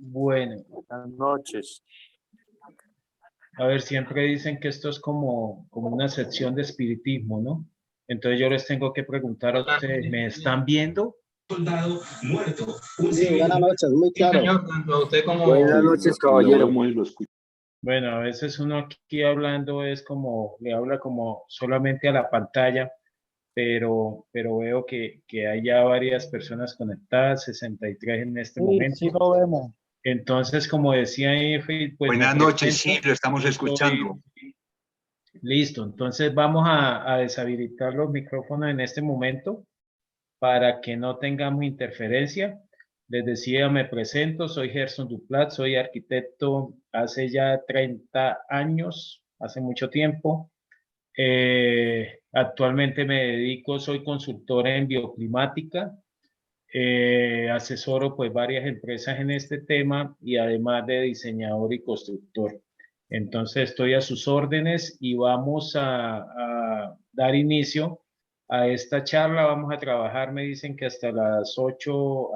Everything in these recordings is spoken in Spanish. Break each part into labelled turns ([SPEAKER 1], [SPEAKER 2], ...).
[SPEAKER 1] Bueno,
[SPEAKER 2] Buenas noches.
[SPEAKER 1] a ver, siempre dicen que esto es como una sección de espiritismo, ¿no? Entonces yo les tengo que preguntar a ustedes, ¿me están viendo?
[SPEAKER 3] Soldado muerto. Un
[SPEAKER 4] Sí,
[SPEAKER 3] civil.
[SPEAKER 4] buenas noches, muy
[SPEAKER 3] Sí,
[SPEAKER 4] claro.
[SPEAKER 3] señor, tanto a usted como
[SPEAKER 2] Buenas noches, caballero.
[SPEAKER 5] Muy lo escucho.
[SPEAKER 1] Bueno, a veces uno aquí hablando es como, le habla como solamente a la pantalla, pero veo que hay ya varias personas conectadas, 63 en este
[SPEAKER 4] Sí,
[SPEAKER 1] momento.
[SPEAKER 4] sí lo vemos.
[SPEAKER 1] Entonces, como decía Efe, pues
[SPEAKER 5] Buenas
[SPEAKER 1] me
[SPEAKER 5] noches,
[SPEAKER 1] presento.
[SPEAKER 5] sí, lo estamos
[SPEAKER 1] Yo
[SPEAKER 5] escuchando.
[SPEAKER 1] Listo, entonces vamos a deshabilitar los micrófonos en este momento para que no tengamos interferencia. Les decía, me presento, soy Gerson Duplat, soy arquitecto hace ya 30 años, hace mucho tiempo. Actualmente me dedico, soy consultor en bioclimática, asesoro pues varias empresas en este tema y además de diseñador y constructor. Entonces estoy a sus órdenes y vamos a dar inicio a esta charla. Vamos a trabajar, me dicen que hasta las 8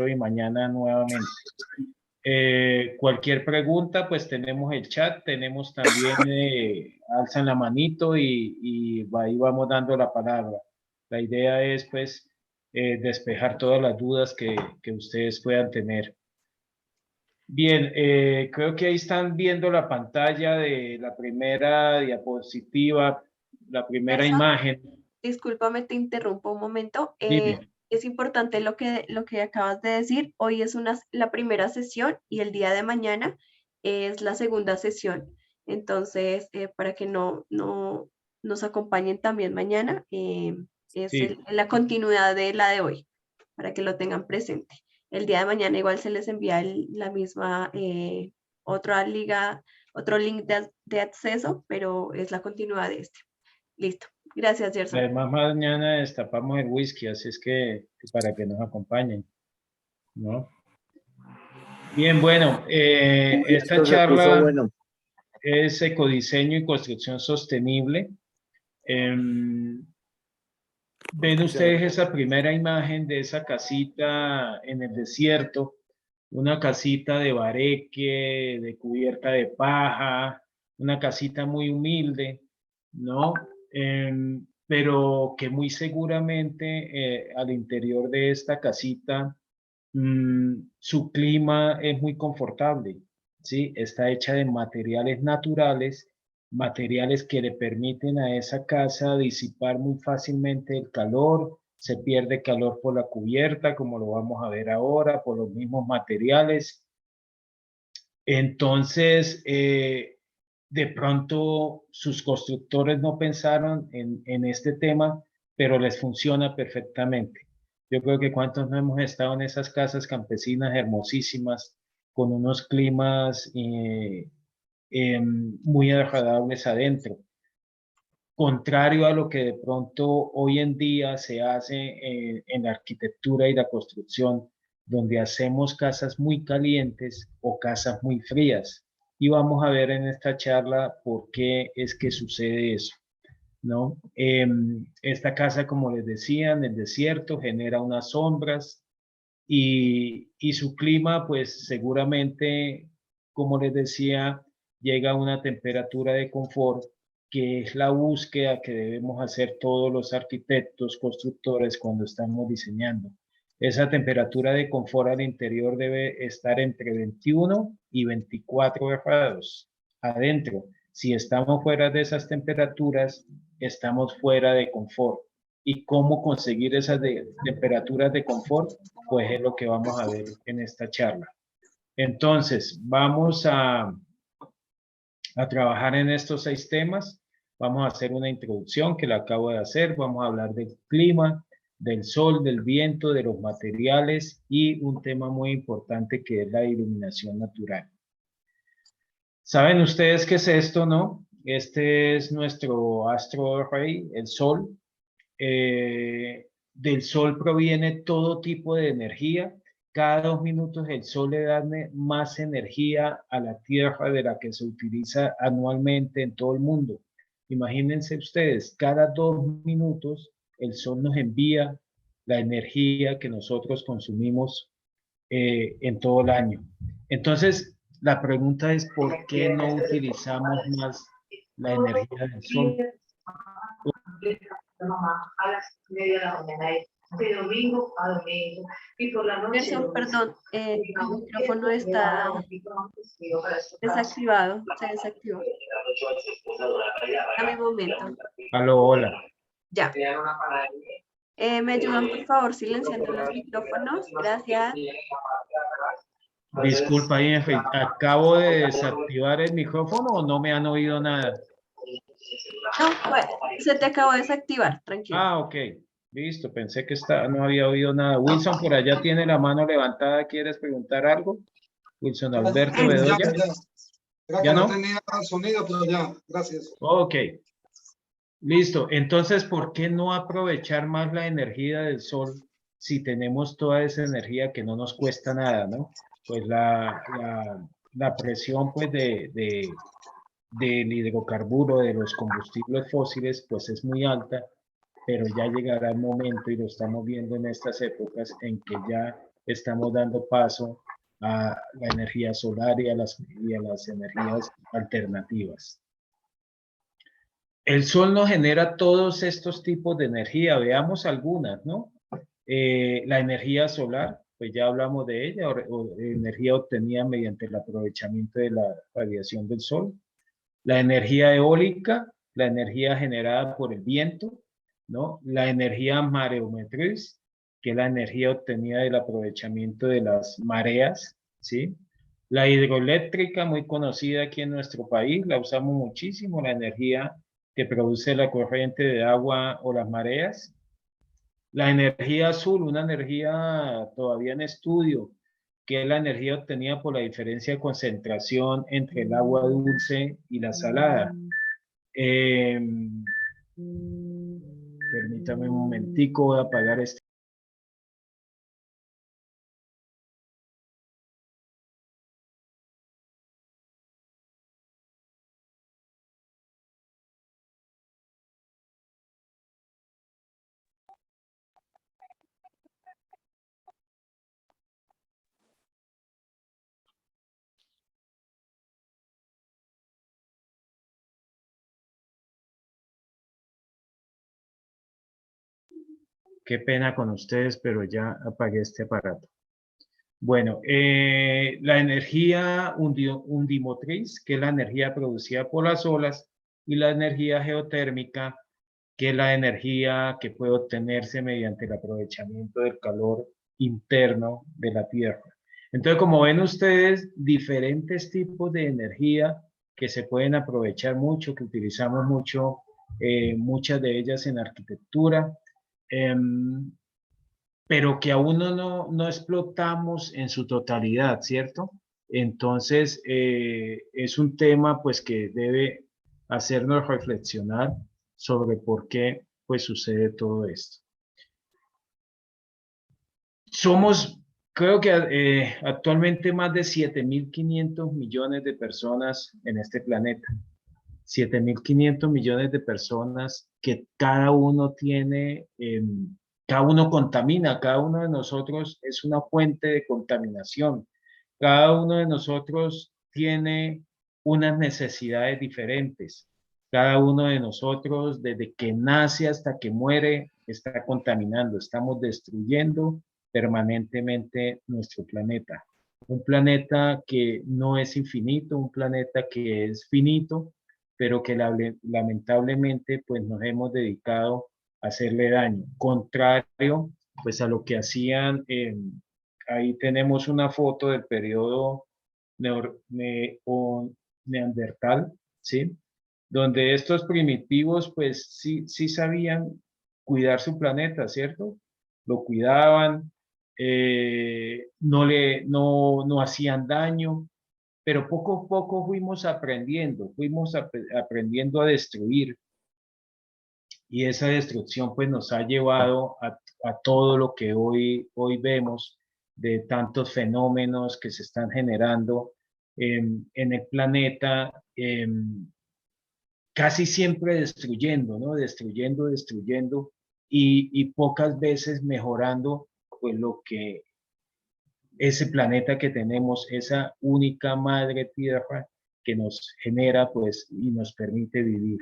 [SPEAKER 1] y mañana nuevamente. Cualquier pregunta, pues tenemos el chat, tenemos también, alzan la manito y ahí vamos dando la palabra. La idea es pues despejar todas las dudas que ustedes puedan tener. Bien, creo que ahí están viendo la pantalla de la primera diapositiva, la primera
[SPEAKER 6] Gerson,
[SPEAKER 1] imagen.
[SPEAKER 6] discúlpame, te interrumpo un momento.
[SPEAKER 1] Dime.
[SPEAKER 6] Es importante lo que acabas de decir. Hoy es la primera sesión y el día de mañana es la segunda sesión. Entonces, para que no nos acompañen también mañana, es
[SPEAKER 1] Sí.
[SPEAKER 6] la continuidad de la de hoy, para que lo tengan presente. El día de mañana igual se les envía la misma, otra liga, otro link de acceso, pero es la continuidad de este. Listo. Gracias, Gerson.
[SPEAKER 1] Además, mañana destapamos el whisky, así es que para que nos acompañen, ¿no? Bien, bueno, esta
[SPEAKER 4] Esto se puso
[SPEAKER 1] charla
[SPEAKER 4] bueno.
[SPEAKER 1] es ecodiseño y construcción sostenible. Ven ustedes esa primera imagen de esa casita en el desierto, una casita de bareque, de cubierta de paja, una casita muy humilde, ¿no? Pero que muy seguramente al interior de esta casita su clima es muy confortable, ¿sí? Está hecha de materiales naturales, materiales que le permiten a esa casa disipar muy fácilmente el calor, se pierde calor por la cubierta, como lo vamos a ver ahora, por los mismos materiales. Entonces, de pronto sus constructores no pensaron en este tema, pero les funciona perfectamente. Yo creo que cuántos no hemos estado en esas casas campesinas hermosísimas, con unos climas muy agradables adentro. Contrario a lo que de pronto hoy en día se hace en la arquitectura y la construcción, donde hacemos casas muy calientes o casas muy frías. Y vamos a ver en esta charla por qué es que sucede eso, ¿no? Esta casa, como les decía, en el desierto genera unas sombras y su clima, pues seguramente, como les decía, llega a una temperatura de confort que es la búsqueda que debemos hacer todos los arquitectos, constructores cuando estamos diseñando. Esa temperatura de confort al interior debe estar entre 21 y 24 grados adentro. Si estamos fuera de esas temperaturas, estamos fuera de confort. ¿Y cómo conseguir esas temperaturas de confort? Pues es lo que vamos a ver en esta charla. Entonces, vamos a trabajar en estos 6 temas. Vamos a hacer una introducción que la acabo de hacer. Vamos a hablar del clima, del sol, del viento, de los materiales y un tema muy importante que es la iluminación natural. ¿Saben ustedes qué es esto, no? Este es nuestro astro rey, el sol. Del sol proviene todo tipo de energía. Cada 2 minutos el sol le da más energía a la Tierra de la que se utiliza anualmente en todo el mundo. Imagínense ustedes, cada 2 minutos el sol nos envía la energía que nosotros consumimos en todo el año. Entonces, la pregunta es, ¿por qué no utilizamos más la energía del sol?
[SPEAKER 4] A las 9 de la mañana, de domingo a domingo, y por la noche.
[SPEAKER 6] Gerson, perdón, tu micrófono está desactivado, se desactivó. Dame un momento.
[SPEAKER 1] Aló, hola.
[SPEAKER 6] Ya. ¿Me ayudan, por favor, silenciando los micrófonos? Gracias.
[SPEAKER 1] Disculpa, ¿acabo de desactivar el micrófono o no me han oído nada?
[SPEAKER 6] No, bueno, se te acabó de desactivar, tranquilo.
[SPEAKER 1] Ah, ok. Listo, pensé que no había oído nada. Wilson, por allá tiene la mano levantada. ¿Quieres preguntar algo? Wilson Alberto Bedoya. ¿Ya no?
[SPEAKER 5] No tenía sonido, pero ya, gracias.
[SPEAKER 1] Ok. Listo. Entonces, ¿por qué no aprovechar más la energía del sol si tenemos toda esa energía que no nos cuesta nada, ¿no? Pues la presión pues del hidrocarburo, de los combustibles fósiles, pues es muy alta, pero ya llegará el momento, y lo estamos viendo en estas épocas, en que ya estamos dando paso a la energía solar y a las energías alternativas. El sol nos genera todos estos tipos de energía. Veamos algunas, ¿no? La energía solar, pues ya hablamos de ella, o energía obtenida mediante el aprovechamiento de la radiación del sol. La energía eólica, la energía generada por el viento, ¿no? La energía mareomotriz, que es la energía obtenida del aprovechamiento de las mareas, ¿sí? La hidroeléctrica, muy conocida aquí en nuestro país, la usamos muchísimo, la energía que produce la corriente de agua o las mareas. La energía azul, una energía todavía en estudio, que es la energía obtenida por la diferencia de concentración entre el agua dulce y la salada. Permítame un momentico, voy a apagar este. Qué pena con ustedes, pero ya apagué este aparato. Bueno, la energía undimotriz, que es la energía producida por las olas, y la energía geotérmica, que es la energía que puede obtenerse mediante el aprovechamiento del calor interno de la Tierra. Entonces, como ven ustedes, diferentes tipos de energía que se pueden aprovechar mucho, que utilizamos mucho, muchas de ellas en arquitectura, pero que aún no explotamos en su totalidad, ¿cierto? Entonces, es un tema pues que debe hacernos reflexionar sobre por qué pues sucede todo esto. Somos, creo que actualmente más de 7.500 millones de personas en este planeta. 7.500 millones de personas que cada uno tiene, cada uno contamina, cada uno de nosotros es una fuente de contaminación. Cada uno de nosotros tiene unas necesidades diferentes. Cada uno de nosotros, desde que nace hasta que muere, está contaminando. Estamos destruyendo permanentemente nuestro planeta. Un planeta que no es infinito, un planeta que es finito, pero que lamentablemente pues nos hemos dedicado a hacerle daño. Contrario pues a lo que hacían, ahí tenemos una foto del periodo neandertal, ¿sí? Donde estos primitivos pues sí sabían cuidar su planeta, ¿cierto? Lo cuidaban, no hacían daño, pero poco a poco fuimos aprendiendo a destruir, y esa destrucción pues nos ha llevado a todo lo que hoy vemos, de tantos fenómenos que se están generando en el planeta, casi siempre destruyendo, ¿no? Destruyendo, y pocas veces mejorando pues lo que ese planeta que tenemos, esa única madre tierra que nos genera pues y nos permite vivir,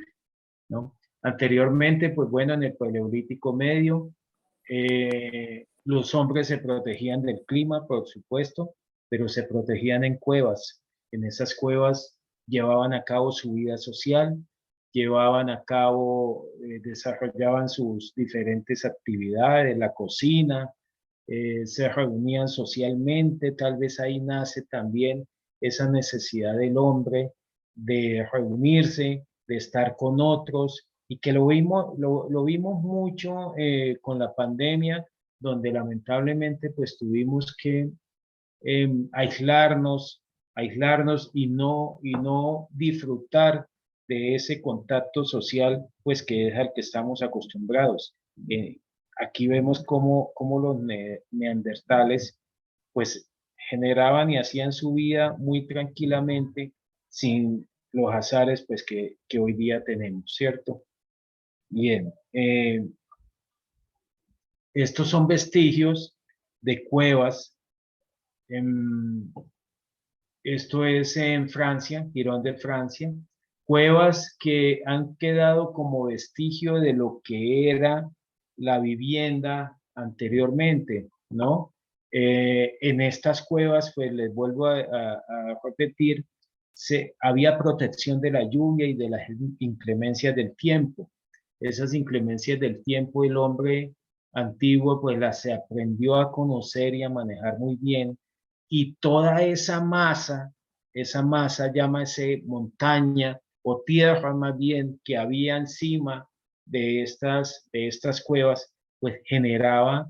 [SPEAKER 1] ¿no? Anteriormente, pues bueno, en el Paleolítico Medio, los hombres se protegían del clima, por supuesto, pero se protegían en cuevas. En esas cuevas llevaban a cabo su vida social, llevaban a cabo, desarrollaban sus diferentes actividades, la cocina, se reunían socialmente, tal vez ahí nace también esa necesidad del hombre de reunirse, de estar con otros, y que lo vimos mucho con la pandemia, donde lamentablemente pues tuvimos que aislarnos y no disfrutar de ese contacto social, pues que es al que estamos acostumbrados. Aquí vemos cómo los neandertales, pues generaban y hacían su vida muy tranquilamente, sin los azares, pues que hoy día tenemos, ¿cierto? Bien, estos son vestigios de cuevas. Esto es en Francia, Girón de Francia, cuevas que han quedado como vestigio de lo que era la vivienda anteriormente, ¿no? En estas cuevas, pues les vuelvo a repetir, había protección de la lluvia y de las inclemencias del tiempo. Esas inclemencias del tiempo el hombre antiguo pues las se aprendió a conocer y a manejar muy bien, y toda esa masa, llámase montaña o tierra más bien, que había encima de estas cuevas, pues generaba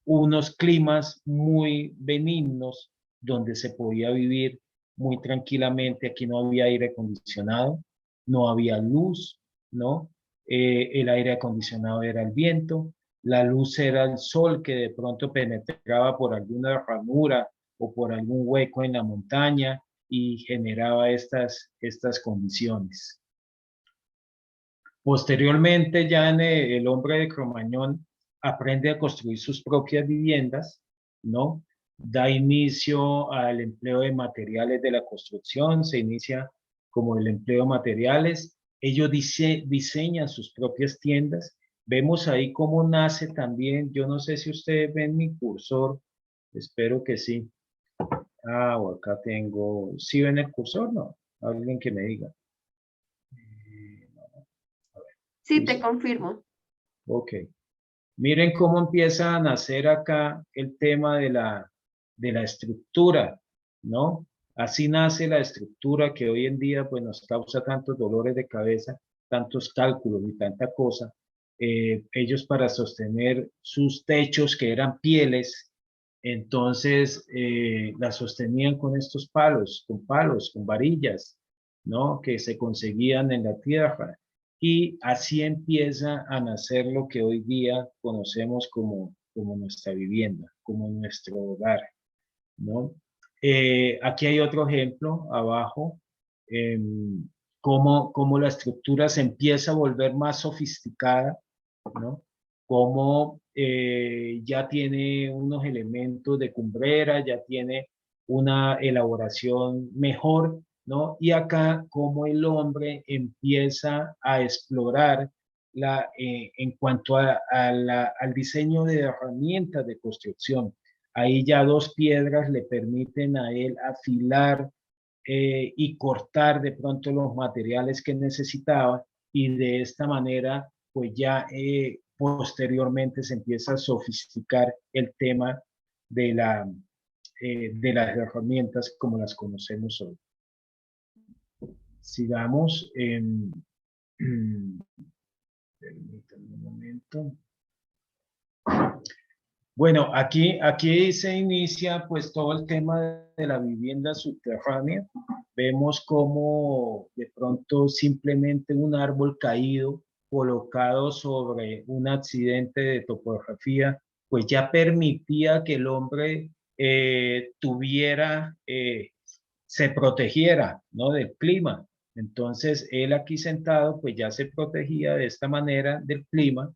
[SPEAKER 1] unos climas muy benignos donde se podía vivir muy tranquilamente. Aquí no había aire acondicionado, no había luz, ¿no? El aire acondicionado era el viento, la luz era el sol que de pronto penetraba por alguna ranura o por algún hueco en la montaña y generaba estas condiciones. Posteriormente, ya el hombre de Cromañón aprende a construir sus propias viviendas, ¿no? Da inicio al empleo de materiales de la construcción, se inicia como el empleo de materiales. Ellos diseñan sus propias tiendas. Vemos ahí cómo nace también, yo no sé si ustedes ven mi cursor, espero que sí. O acá tengo, ¿sí ven el cursor? No, alguien que me diga.
[SPEAKER 6] Sí, te confirmo.
[SPEAKER 1] Ok. Miren cómo empieza a nacer acá el tema de la estructura, ¿no? Así nace la estructura que hoy en día pues nos causa tantos dolores de cabeza, tantos cálculos y tanta cosa. Ellos para sostener sus techos que eran pieles, entonces la sostenían con estos palos, con varillas, ¿no? Que se conseguían en la tierra. Y así empieza a nacer lo que hoy día conocemos como nuestra vivienda, como nuestro hogar, ¿no? Aquí hay otro ejemplo abajo, cómo la estructura se empieza a volver más sofisticada, ¿no? Cómo ya tiene unos elementos de cumbrera, ya tiene una elaboración mejor, ¿no? Y acá como el hombre empieza a explorar en cuanto al diseño de herramientas de construcción. Ahí ya dos piedras le permiten a él afilar y cortar de pronto los materiales que necesitaba, y de esta manera pues ya posteriormente se empieza a sofisticar el tema de las herramientas como las conocemos hoy. Sigamos. Permítanme un momento. Bueno, aquí se inicia pues todo el tema de la vivienda subterránea. Vemos cómo de pronto simplemente un árbol caído colocado sobre un accidente de topografía, pues ya permitía que el hombre se protegiera, ¿no? Del clima. Entonces él aquí sentado pues ya se protegía de esta manera del clima,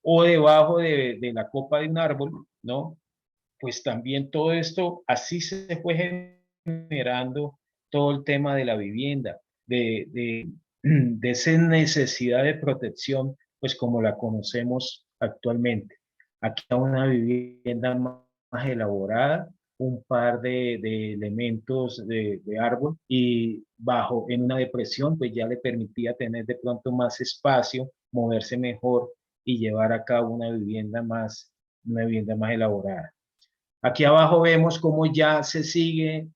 [SPEAKER 1] o debajo de la copa de un árbol, ¿no? pues también todo esto, así se fue generando todo el tema de la vivienda, de esa necesidad de protección, pues como la conocemos actualmente. Aquí hay una vivienda más elaborada, un par de elementos de árbol y bajo en una depresión, pues ya le permitía tener de pronto más espacio, moverse mejor y llevar a cabo una vivienda más elaborada. Aquí abajo vemos cómo ya se sigue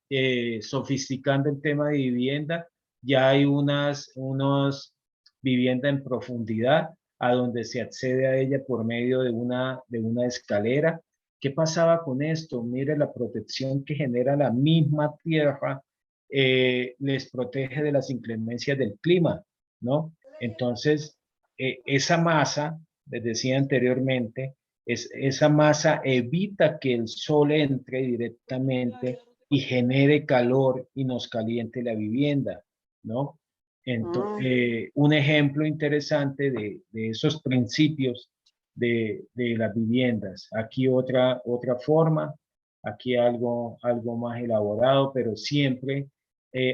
[SPEAKER 1] sofisticando el tema de vivienda. Ya hay unos vivienda en profundidad a donde se accede a ella por medio de una escalera. ¿Qué pasaba con esto? Mire la protección que genera la misma tierra, les protege de las inclemencias del clima, ¿no? Entonces, esa masa, les decía anteriormente, esa masa evita que el sol entre directamente y genere calor y nos caliente la vivienda, ¿no? Entonces, un ejemplo interesante de esos principios de las viviendas. Aquí otra forma, aquí algo más elaborado, pero siempre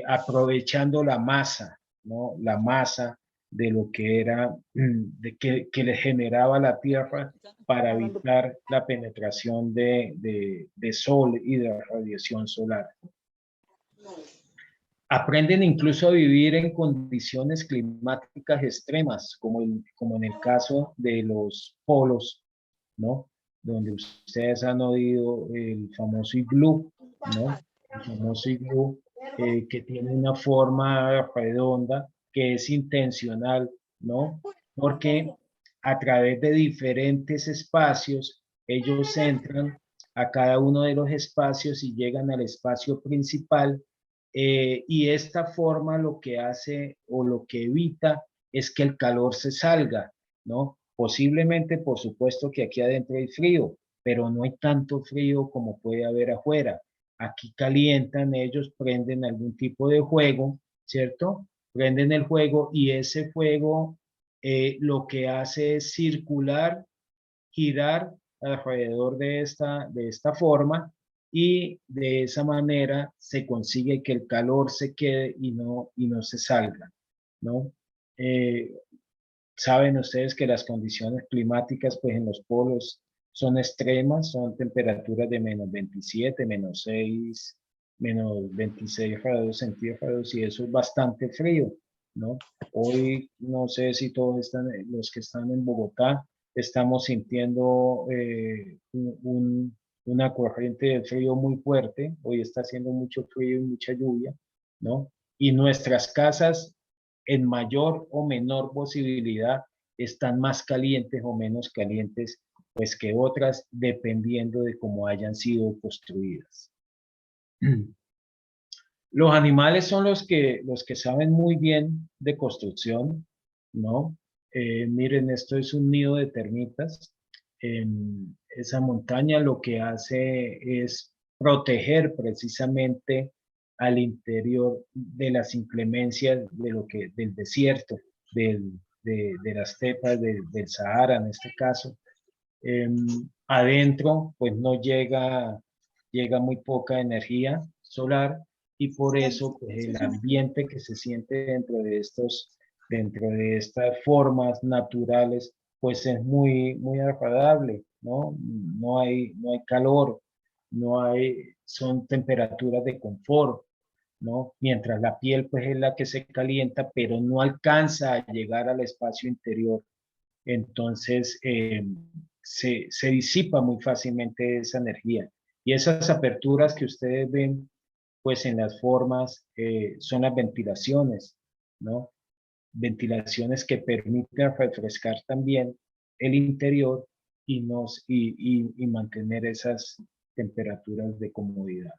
[SPEAKER 1] aprovechando la masa, ¿no? La masa de lo que era, que le generaba la tierra para evitar la penetración de sol y de radiación solar. Aprenden incluso a vivir en condiciones climáticas extremas, como en el caso de los polos, ¿no? Donde ustedes han oído el famoso iglú, ¿no? El famoso iglú que tiene una forma redonda, que es intencional, ¿no? Porque a través de diferentes espacios, ellos entran a cada uno de los espacios y llegan al espacio principal, y esta forma lo que hace o lo que evita es que el calor se salga, ¿no? Posiblemente, por supuesto que aquí adentro hay frío, pero no hay tanto frío como puede haber afuera. Aquí calientan, ellos prenden algún tipo de fuego, ¿cierto? Prenden el fuego y ese fuego lo que hace es circular, girar alrededor de esta forma y de esa manera se consigue que el calor se quede y no se salga, ¿no? Eh, Saben ustedes que las condiciones climáticas pues en los polos son extremas, son temperaturas de -27, -6, -26 grados centígrados y eso es bastante frío, ¿no? Hoy no sé si todos los que están en Bogotá estamos sintiendo una corriente de frío muy fuerte, hoy está haciendo mucho frío y mucha lluvia, ¿no? Y nuestras casas en mayor o menor posibilidad están más calientes o menos calientes pues que otras dependiendo de cómo hayan sido construidas. Los animales son los que saben muy bien de construcción, ¿no? Miren, esto es un nido de termitas. Esa montaña lo que hace es proteger precisamente al interior de las inclemencias del desierto, de las estepas, del Sahara en este caso. Adentro, pues no llega muy poca energía solar y por eso pues, el ambiente que se siente dentro de estas formas naturales, pues es muy agradable, ¿no? No hay calor, son temperaturas de confort, ¿no? Mientras la piel pues es la que se calienta, pero no alcanza a llegar al espacio interior. Entonces, se disipa muy fácilmente esa energía. Y esas aperturas que ustedes ven, pues en las formas, son las ventilaciones, ¿no? Ventilaciones que permiten refrescar también el interior y mantener esas temperaturas de comodidad.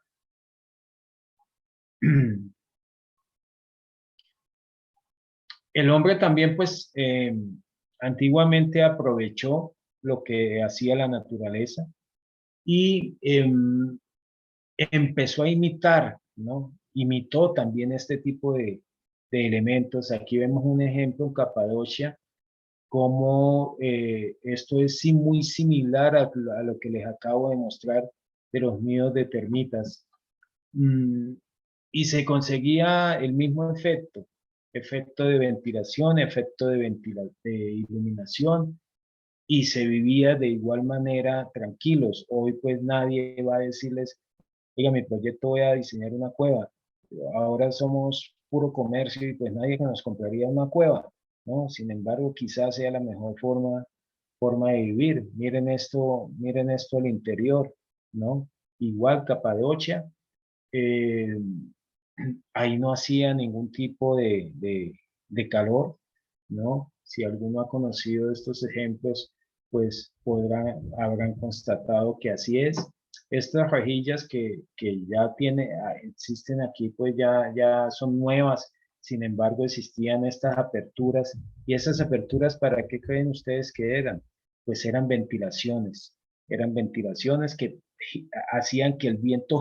[SPEAKER 1] El hombre también, pues, antiguamente aprovechó lo que hacía la naturaleza y empezó a imitar, ¿no? Imitó también este tipo de elementos. Aquí vemos un ejemplo en Capadocia, como esto es muy similar a lo que les acabo de mostrar de los nidos de termitas. Y se conseguía el mismo efecto, efecto de ventilación, efecto de iluminación, y se vivía de igual manera tranquilos. Hoy pues nadie va a decirles, oiga, mi proyecto voy a diseñar una cueva. Ahora somos puro comercio y pues nadie que nos compraría una cueva, ¿no? Sin embargo, quizás sea la mejor forma de vivir. Miren esto al interior, ¿no? Igual Capadocia, ahí no hacía ningún tipo de calor, ¿no? Si alguno ha conocido estos ejemplos, pues habrán constatado que así es. Estas rejillas que ya existen aquí, pues ya son nuevas. Sin embargo, existían estas aperturas. ¿Y esas aperturas para qué creen ustedes que eran? Pues eran ventilaciones. Eran ventilaciones que hacían que el viento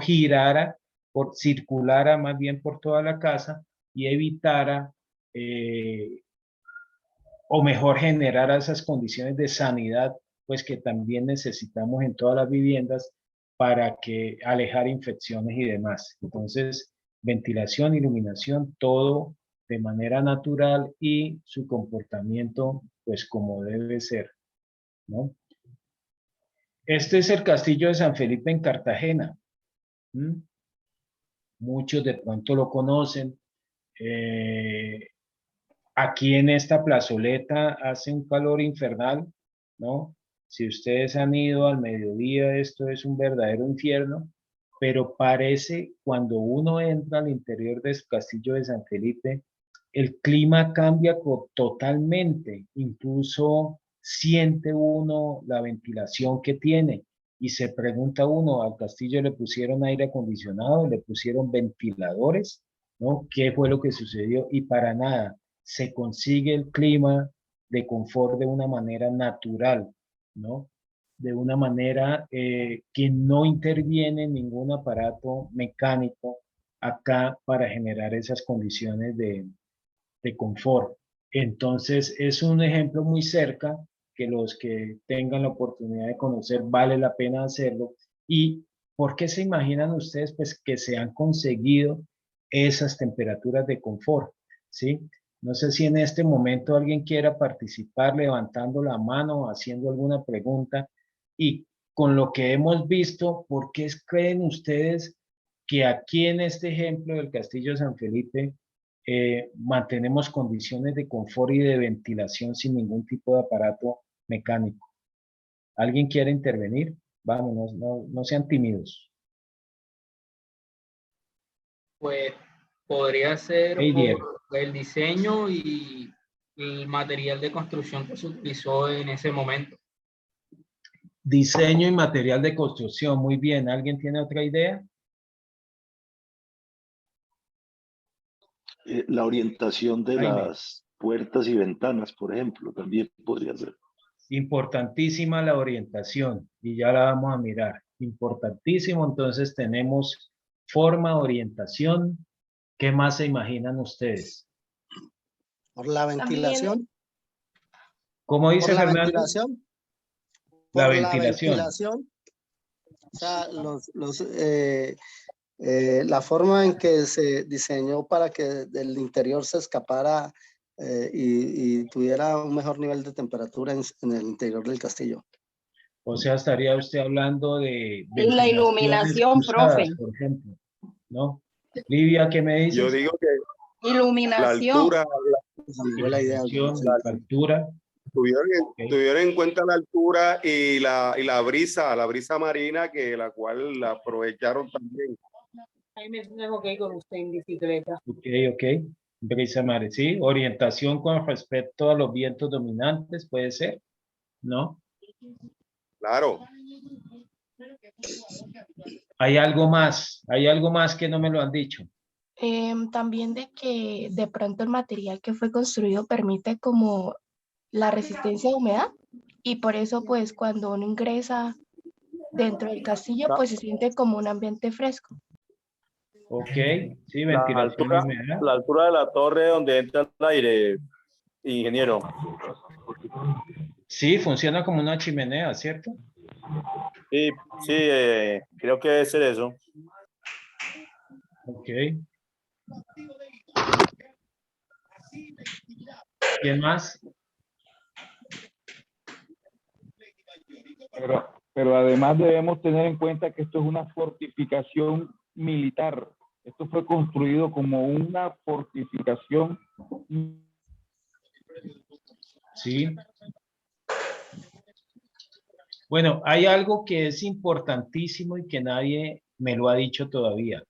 [SPEAKER 1] circulara más bien por toda la casa y evitara o mejor generara esas condiciones de sanidad, pues que también necesitamos en todas las viviendas para que alejar infecciones y demás. Entonces, ventilación, iluminación, todo de manera natural y su comportamiento, pues como debe ser, ¿no? Este es el castillo de San Felipe en Cartagena. Muchos de pronto lo conocen. Aquí en esta plazoleta hace un calor infernal, ¿no? Si ustedes han ido al mediodía, esto es un verdadero infierno, pero parece cuando uno entra al interior del castillo de San Felipe, el clima cambia totalmente, incluso siente uno la ventilación que tiene y se pregunta uno, ¿al castillo le pusieron aire acondicionado, le pusieron ventiladores, ¿no? ¿Qué fue lo que sucedió? Y para nada, se consigue el clima de confort de una manera natural, ¿no? De una manera que no interviene ningún aparato mecánico acá para generar esas condiciones de confort. Entonces, es un ejemplo muy cerca que los que tengan la oportunidad de conocer vale la pena hacerlo. ¿Y por qué se imaginan ustedes pues que se han conseguido esas temperaturas de confort? ¿Sí? No sé si en este momento alguien quiera participar levantando la mano, haciendo alguna pregunta y con lo que hemos visto, ¿por qué creen ustedes que aquí en este ejemplo del Castillo de San Felipe mantenemos condiciones de confort y de ventilación sin ningún tipo de aparato mecánico? ¿Alguien quiere intervenir? Vamos, no sean tímidos.
[SPEAKER 3] Pues podría ser
[SPEAKER 1] Hey, Diego.
[SPEAKER 3] por el diseño y el material de construcción que se utilizó en ese momento.
[SPEAKER 1] Diseño y material de construcción, muy bien. ¿Alguien tiene otra idea?
[SPEAKER 7] La orientación de
[SPEAKER 1] Jaime.
[SPEAKER 7] las puertas y ventanas, por ejemplo, también podría ser.
[SPEAKER 1] Importantísima la orientación y ya la vamos a mirar. Importantísimo, entonces tenemos forma, orientación. ¿Qué más se imaginan ustedes?
[SPEAKER 8] Por la ventilación.
[SPEAKER 1] ¿Cómo dice
[SPEAKER 8] Por la
[SPEAKER 1] Fernando?
[SPEAKER 8] ventilación.
[SPEAKER 1] La
[SPEAKER 8] Por
[SPEAKER 1] ventilación.
[SPEAKER 8] O sea, la forma en que se diseñó para que del interior se escapara y tuviera un mejor nivel de temperatura en el interior del castillo.
[SPEAKER 1] O sea, estaría usted hablando de
[SPEAKER 9] Y la iluminación,
[SPEAKER 1] cruzadas,
[SPEAKER 9] profe.
[SPEAKER 1] por ejemplo, ¿no? Livia, ¿qué me dices?
[SPEAKER 2] Yo digo que la
[SPEAKER 9] Iluminación.
[SPEAKER 2] altura,
[SPEAKER 8] La idea,
[SPEAKER 1] La altura.
[SPEAKER 2] tuvieron en cuenta la altura y la brisa marina, que la cual la aprovecharon también.
[SPEAKER 9] Ahí me tengo que ir con usted en bicicleta.
[SPEAKER 1] Ok. Brisa mare, sí. Orientación con respecto a los vientos dominantes, puede ser, ¿no?
[SPEAKER 2] Claro.
[SPEAKER 1] Hay algo más que no me lo han dicho.
[SPEAKER 10] También de que de pronto el material que fue construido permite como la resistencia a humedad y por eso pues cuando uno ingresa dentro del castillo pues se siente como un ambiente fresco.
[SPEAKER 1] Ok, sí, ventilación y humedad.
[SPEAKER 2] La altura de la torre donde entra el aire, ingeniero.
[SPEAKER 1] Sí, funciona como una chimenea, ¿cierto?
[SPEAKER 11] Sí, creo que debe ser eso.
[SPEAKER 1] Ok. ¿Quién más?
[SPEAKER 12] Pero además debemos tener en cuenta que esto es una fortificación militar. Esto fue construido como una fortificación.
[SPEAKER 1] Sí. Bueno, hay algo que es importantísimo y que nadie me lo ha dicho todavía,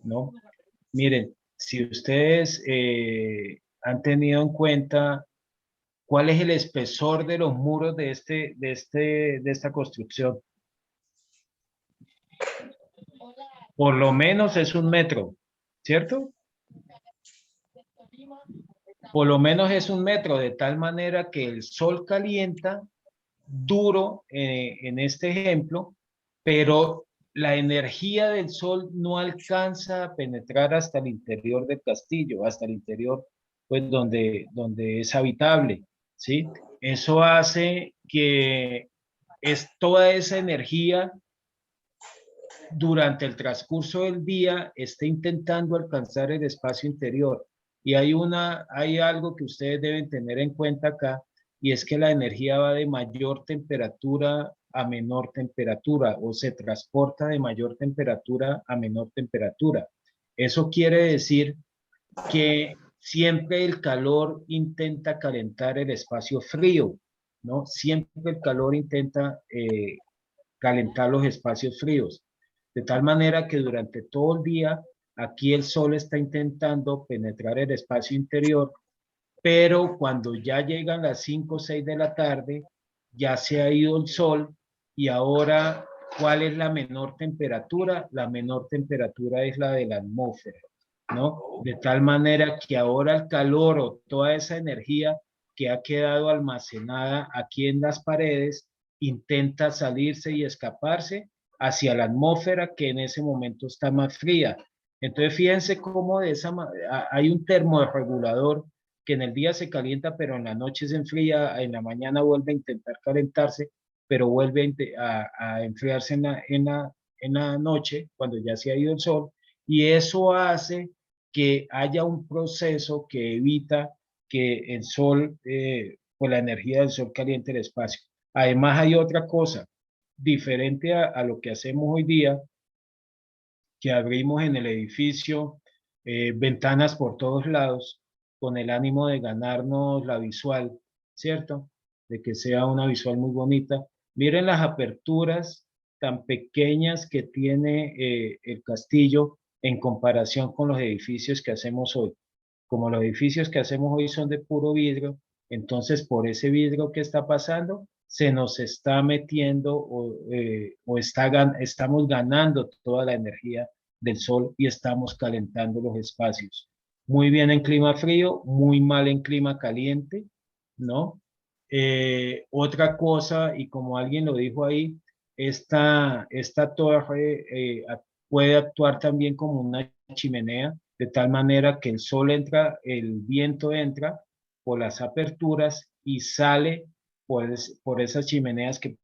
[SPEAKER 1] ¿no? Miren, si ustedes han tenido en cuenta cuál es el espesor de los muros de esta construcción, por lo menos es 1 metro, ¿cierto? Por lo menos es 1 metro, de tal manera que el sol calienta duro en este ejemplo, pero la energía del sol no alcanza a penetrar hasta el interior del castillo, hasta el interior, pues donde es habitable, ¿sí? Eso hace que toda esa energía durante el transcurso del día esté intentando alcanzar el espacio interior. Y hay algo que ustedes deben tener en cuenta acá, y es que la energía va de mayor temperatura a menor temperatura, o se transporta de mayor temperatura a menor temperatura. Eso quiere decir que siempre el calor intenta calentar el espacio frío, ¿no? Siempre el calor intenta calentar los espacios fríos. De tal manera que durante todo el día, aquí el sol está intentando penetrar el espacio interior, pero cuando ya llegan las 5 o 6 de la tarde, ya se ha ido el sol y ahora, ¿cuál es la menor temperatura? La menor temperatura es la de la atmósfera, ¿no? De tal manera que ahora el calor o toda esa energía que ha quedado almacenada aquí en las paredes intenta salirse y escaparse hacia la atmósfera que en ese momento está más fría. Entonces fíjense cómo hay un termorregulador que en el día se calienta, pero en la noche se enfría, en la mañana vuelve a intentar calentarse, pero vuelve a enfriarse en la noche, cuando ya se ha ido el sol, y eso hace que haya un proceso que evita que el sol, pues la energía del sol caliente el espacio. Además hay otra cosa, diferente a lo que hacemos hoy día, que abrimos en el edificio ventanas por todos lados, con el ánimo de ganarnos la visual, ¿cierto? De que sea una visual muy bonita. Miren las aperturas tan pequeñas que tiene el castillo en comparación con los edificios que hacemos hoy. Como los edificios que hacemos hoy son de puro vidrio, entonces por ese vidrio que está pasando, se nos está metiendo estamos ganando toda la energía del sol y estamos calentando los espacios. Muy bien en clima frío, muy mal en clima caliente, ¿no? Otra cosa, y como alguien lo dijo ahí, esta torre puede actuar también como una chimenea, de tal manera que el sol entra, el viento entra por las aperturas y sale por esas chimeneas que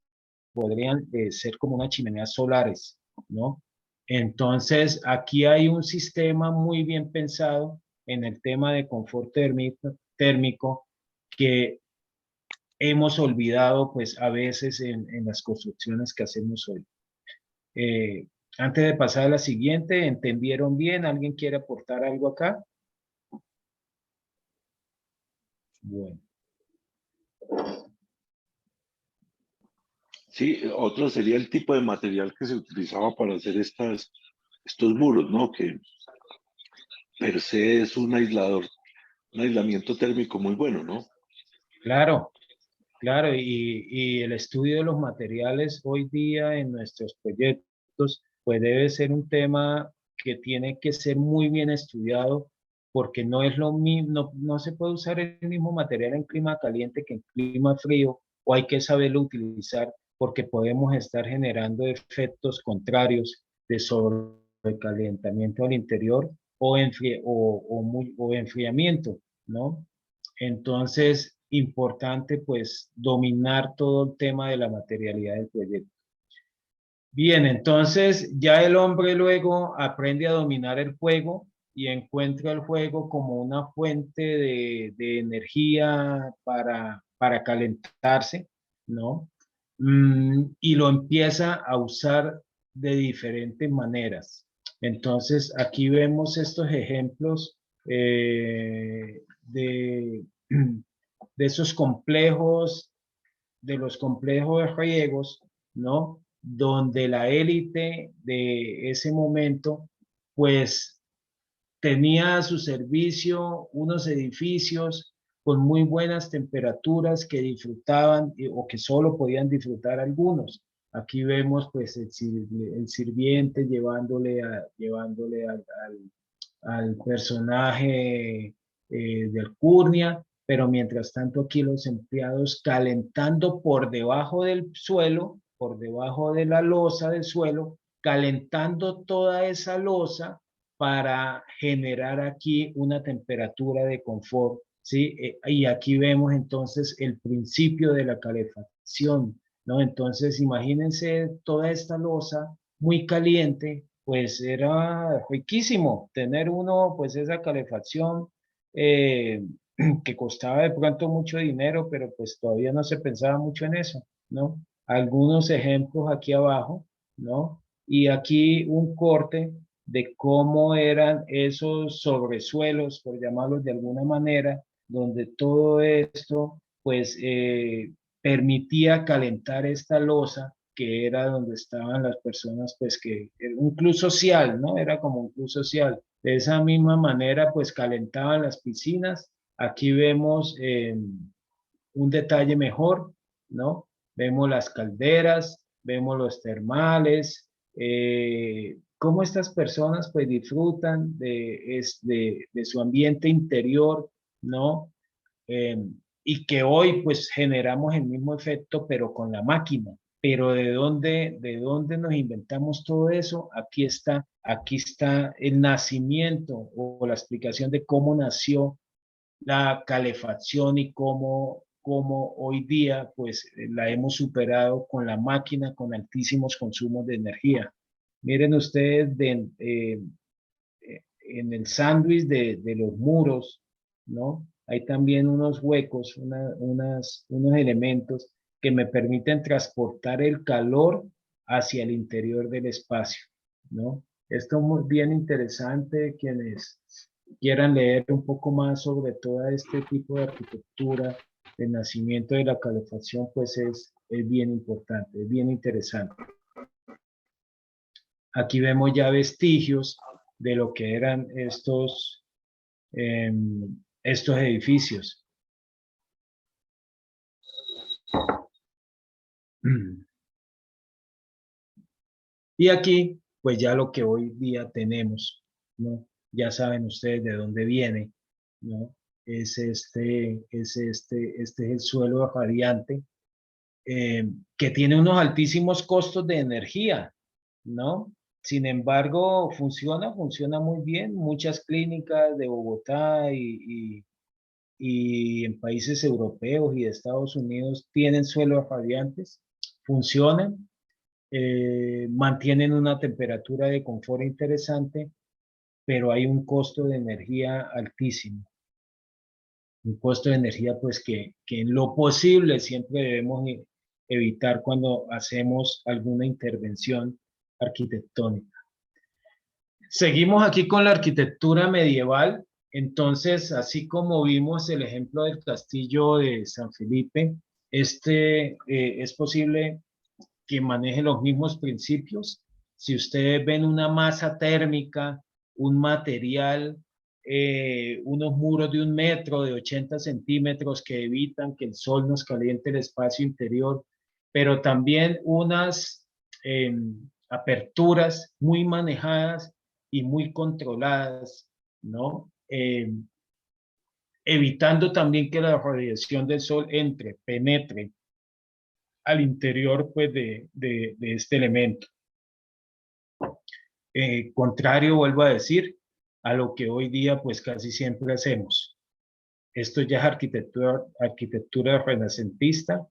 [SPEAKER 1] podrían ser como unas chimeneas solares, ¿no? Entonces, aquí hay un sistema muy bien pensado en el tema de confort térmico que hemos olvidado pues a veces en las construcciones que hacemos hoy. Antes de pasar a la siguiente, ¿entendieron bien? ¿Alguien quiere aportar algo acá? Bueno.
[SPEAKER 7] Sí, otro sería el tipo de material que se utilizaba para hacer estos muros, ¿no? Que per se es un aislador, un aislamiento térmico muy bueno, ¿no?
[SPEAKER 1] Claro, claro, y el estudio de los materiales hoy día en nuestros proyectos, pues debe ser un tema que tiene que ser muy bien estudiado, porque no es lo mismo, no se puede usar el mismo material en clima caliente que en clima frío, o hay que saberlo utilizar, porque podemos estar generando efectos contrarios de sobrecalentamiento al interior o enfriamiento, ¿no? Entonces, importante pues dominar todo el tema de la materialidad del proyecto. Bien, entonces ya el hombre luego aprende a dominar el fuego y encuentra el fuego como una fuente de energía para calentarse, ¿no? Y lo empieza a usar de diferentes maneras. Entonces aquí vemos estos ejemplos de esos complejos, de los complejos griegos, ¿no? Donde la élite de ese momento, pues tenía a su servicio unos edificios con muy buenas temperaturas que disfrutaban o que solo podían disfrutar algunos. Aquí vemos pues el sirviente llevándole al personaje de Alcurnia, pero mientras tanto aquí los empleados calentando por debajo del suelo, por debajo de la losa del suelo, calentando toda esa losa para generar aquí una temperatura de confort, ¿sí? Y aquí vemos entonces el principio de la calefacción, ¿no? Entonces imagínense toda esta losa muy caliente, pues era riquísimo tener uno, pues esa calefacción que costaba de pronto mucho dinero, pero pues todavía no se pensaba mucho en eso, ¿no? Algunos ejemplos aquí abajo, ¿no? Y aquí un corte de cómo eran esos sobresuelos, por llamarlos de alguna manera, donde todo esto, pues, permitía calentar esta losa, que era donde estaban las personas, pues, que era un club social, ¿no? Era como un club social. De esa misma manera, pues, calentaban las piscinas. Aquí vemos un detalle mejor, ¿no? Vemos las calderas, vemos los termales, cómo estas personas pues disfrutan de su ambiente interior, ¿no? Y que hoy pues generamos el mismo efecto pero con la máquina. Pero de dónde nos inventamos todo eso? Aquí está el nacimiento o la explicación de cómo nació la calefacción y cómo hoy día pues la hemos superado con la máquina con altísimos consumos de energía. Miren ustedes en el sándwich de los muros, ¿no? Hay también unos huecos, unos elementos que me permiten transportar el calor hacia el interior del espacio, ¿no? Esto es muy bien interesante, quienes quieran leer un poco más sobre todo este tipo de arquitectura, el nacimiento de la calefacción, pues es bien importante, es bien interesante. Aquí vemos ya vestigios de lo que eran estos edificios. Y aquí, pues ya lo que hoy día tenemos, ¿no? Ya saben ustedes de dónde viene, ¿no? Este es el suelo radiante, que tiene unos altísimos costos de energía, ¿no? Sin embargo, funciona muy bien. Muchas clínicas de Bogotá y en países europeos y de Estados Unidos tienen suelos radiantes, funcionan, mantienen una temperatura de confort interesante, pero hay un costo de energía altísimo. Un costo de energía pues que en lo posible siempre debemos evitar cuando hacemos alguna intervención arquitectónica. Seguimos aquí con la arquitectura medieval. Entonces, así como vimos el ejemplo del castillo de San Felipe, es posible que maneje los mismos principios. Si ustedes ven una masa térmica, un material, unos muros de 1 metro, de 80 centímetros que evitan que el sol nos caliente el espacio interior, pero también unas aperturas muy manejadas y muy controladas, ¿no? Evitando también que la radiación del sol penetre al interior pues, de este elemento. Contrario, vuelvo a decir, a lo que hoy día pues casi siempre hacemos. Esto ya es arquitectura renacentista,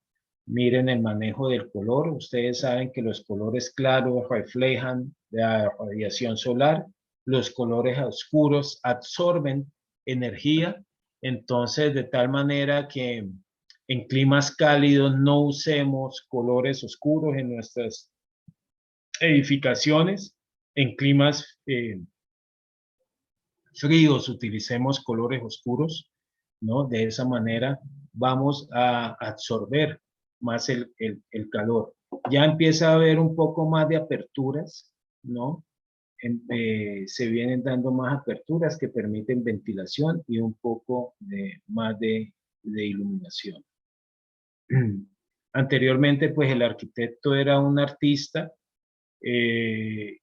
[SPEAKER 1] Miren el manejo del color. Ustedes saben que los colores claros reflejan la radiación solar. Los colores oscuros absorben energía. Entonces, de tal manera que en climas cálidos no usemos colores oscuros en nuestras edificaciones. En climas fríos utilicemos colores oscuros, ¿no? De esa manera vamos a absorber más el calor. Ya empieza a haber un poco más de aperturas, ¿no? Se vienen dando más aperturas que permiten ventilación y un poco más de iluminación. Anteriormente, pues el arquitecto era un artista que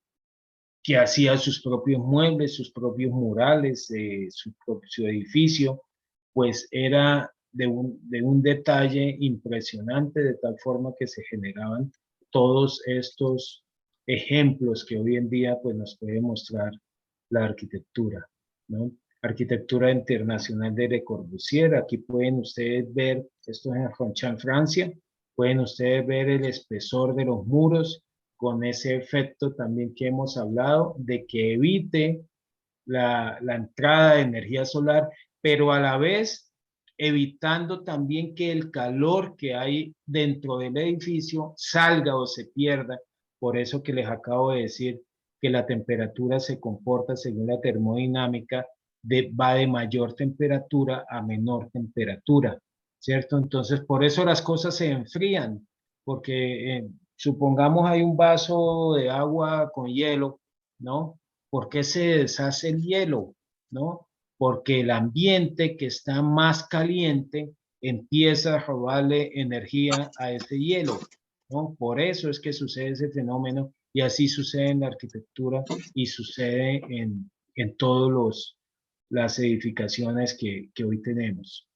[SPEAKER 1] hacía sus propios muebles, sus propios murales, su edificio, pues era de un detalle impresionante, de tal forma que se generaban todos estos ejemplos que hoy en día pues nos puede mostrar la arquitectura, ¿no? Arquitectura Internacional de Le Corbusier. Aquí pueden ustedes ver, esto es en Ronchamp, Francia, pueden ustedes ver el espesor de los muros con ese efecto también que hemos hablado de que evite la entrada de energía solar, pero a la vez evitando también que el calor que hay dentro del edificio salga o se pierda. Por eso que les acabo de decir que la temperatura se comporta según la termodinámica, va de mayor temperatura a menor temperatura, ¿cierto? Entonces, por eso las cosas se enfrían, porque supongamos hay un vaso de agua con hielo, ¿no? ¿Por qué se deshace el hielo? ¿No? Porque el ambiente que está más caliente empieza a robarle energía a ese hielo, ¿no? Por eso es que sucede ese fenómeno y así sucede en la arquitectura y sucede en todas las edificaciones que hoy tenemos.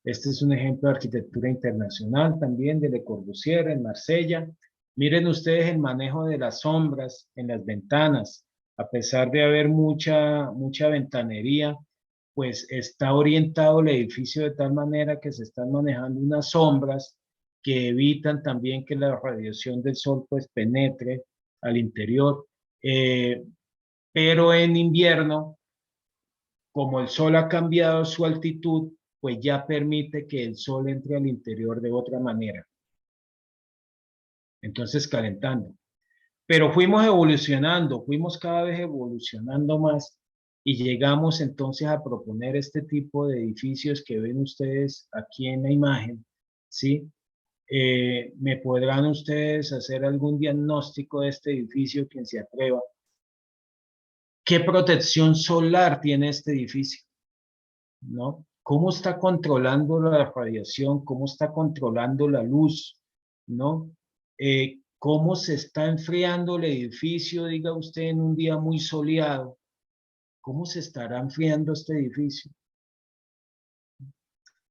[SPEAKER 1] Este es un ejemplo de arquitectura internacional también de Le Corbusier en Marsella. Miren ustedes el manejo de las sombras en las ventanas. A pesar de haber mucha ventanería, pues está orientado el edificio de tal manera que se están manejando unas sombras que evitan también que la radiación del sol pues penetre al interior. Pero en invierno, como el sol ha cambiado su altitud, pues ya permite que el sol entre al interior de otra manera. Entonces calentando. Pero fuimos evolucionando, fuimos cada vez evolucionando más y llegamos entonces a proponer este tipo de edificios que ven ustedes aquí en la imagen, ¿sí? ¿Me podrán ustedes hacer algún diagnóstico de este edificio, quien se atreva? ¿Qué protección solar tiene este edificio? ¿No? ¿Cómo está controlando la radiación? ¿Cómo está controlando la luz? ¿No? ¿Cómo se está enfriando el edificio, diga usted, en un día muy soleado? ¿Cómo se estará enfriando este edificio?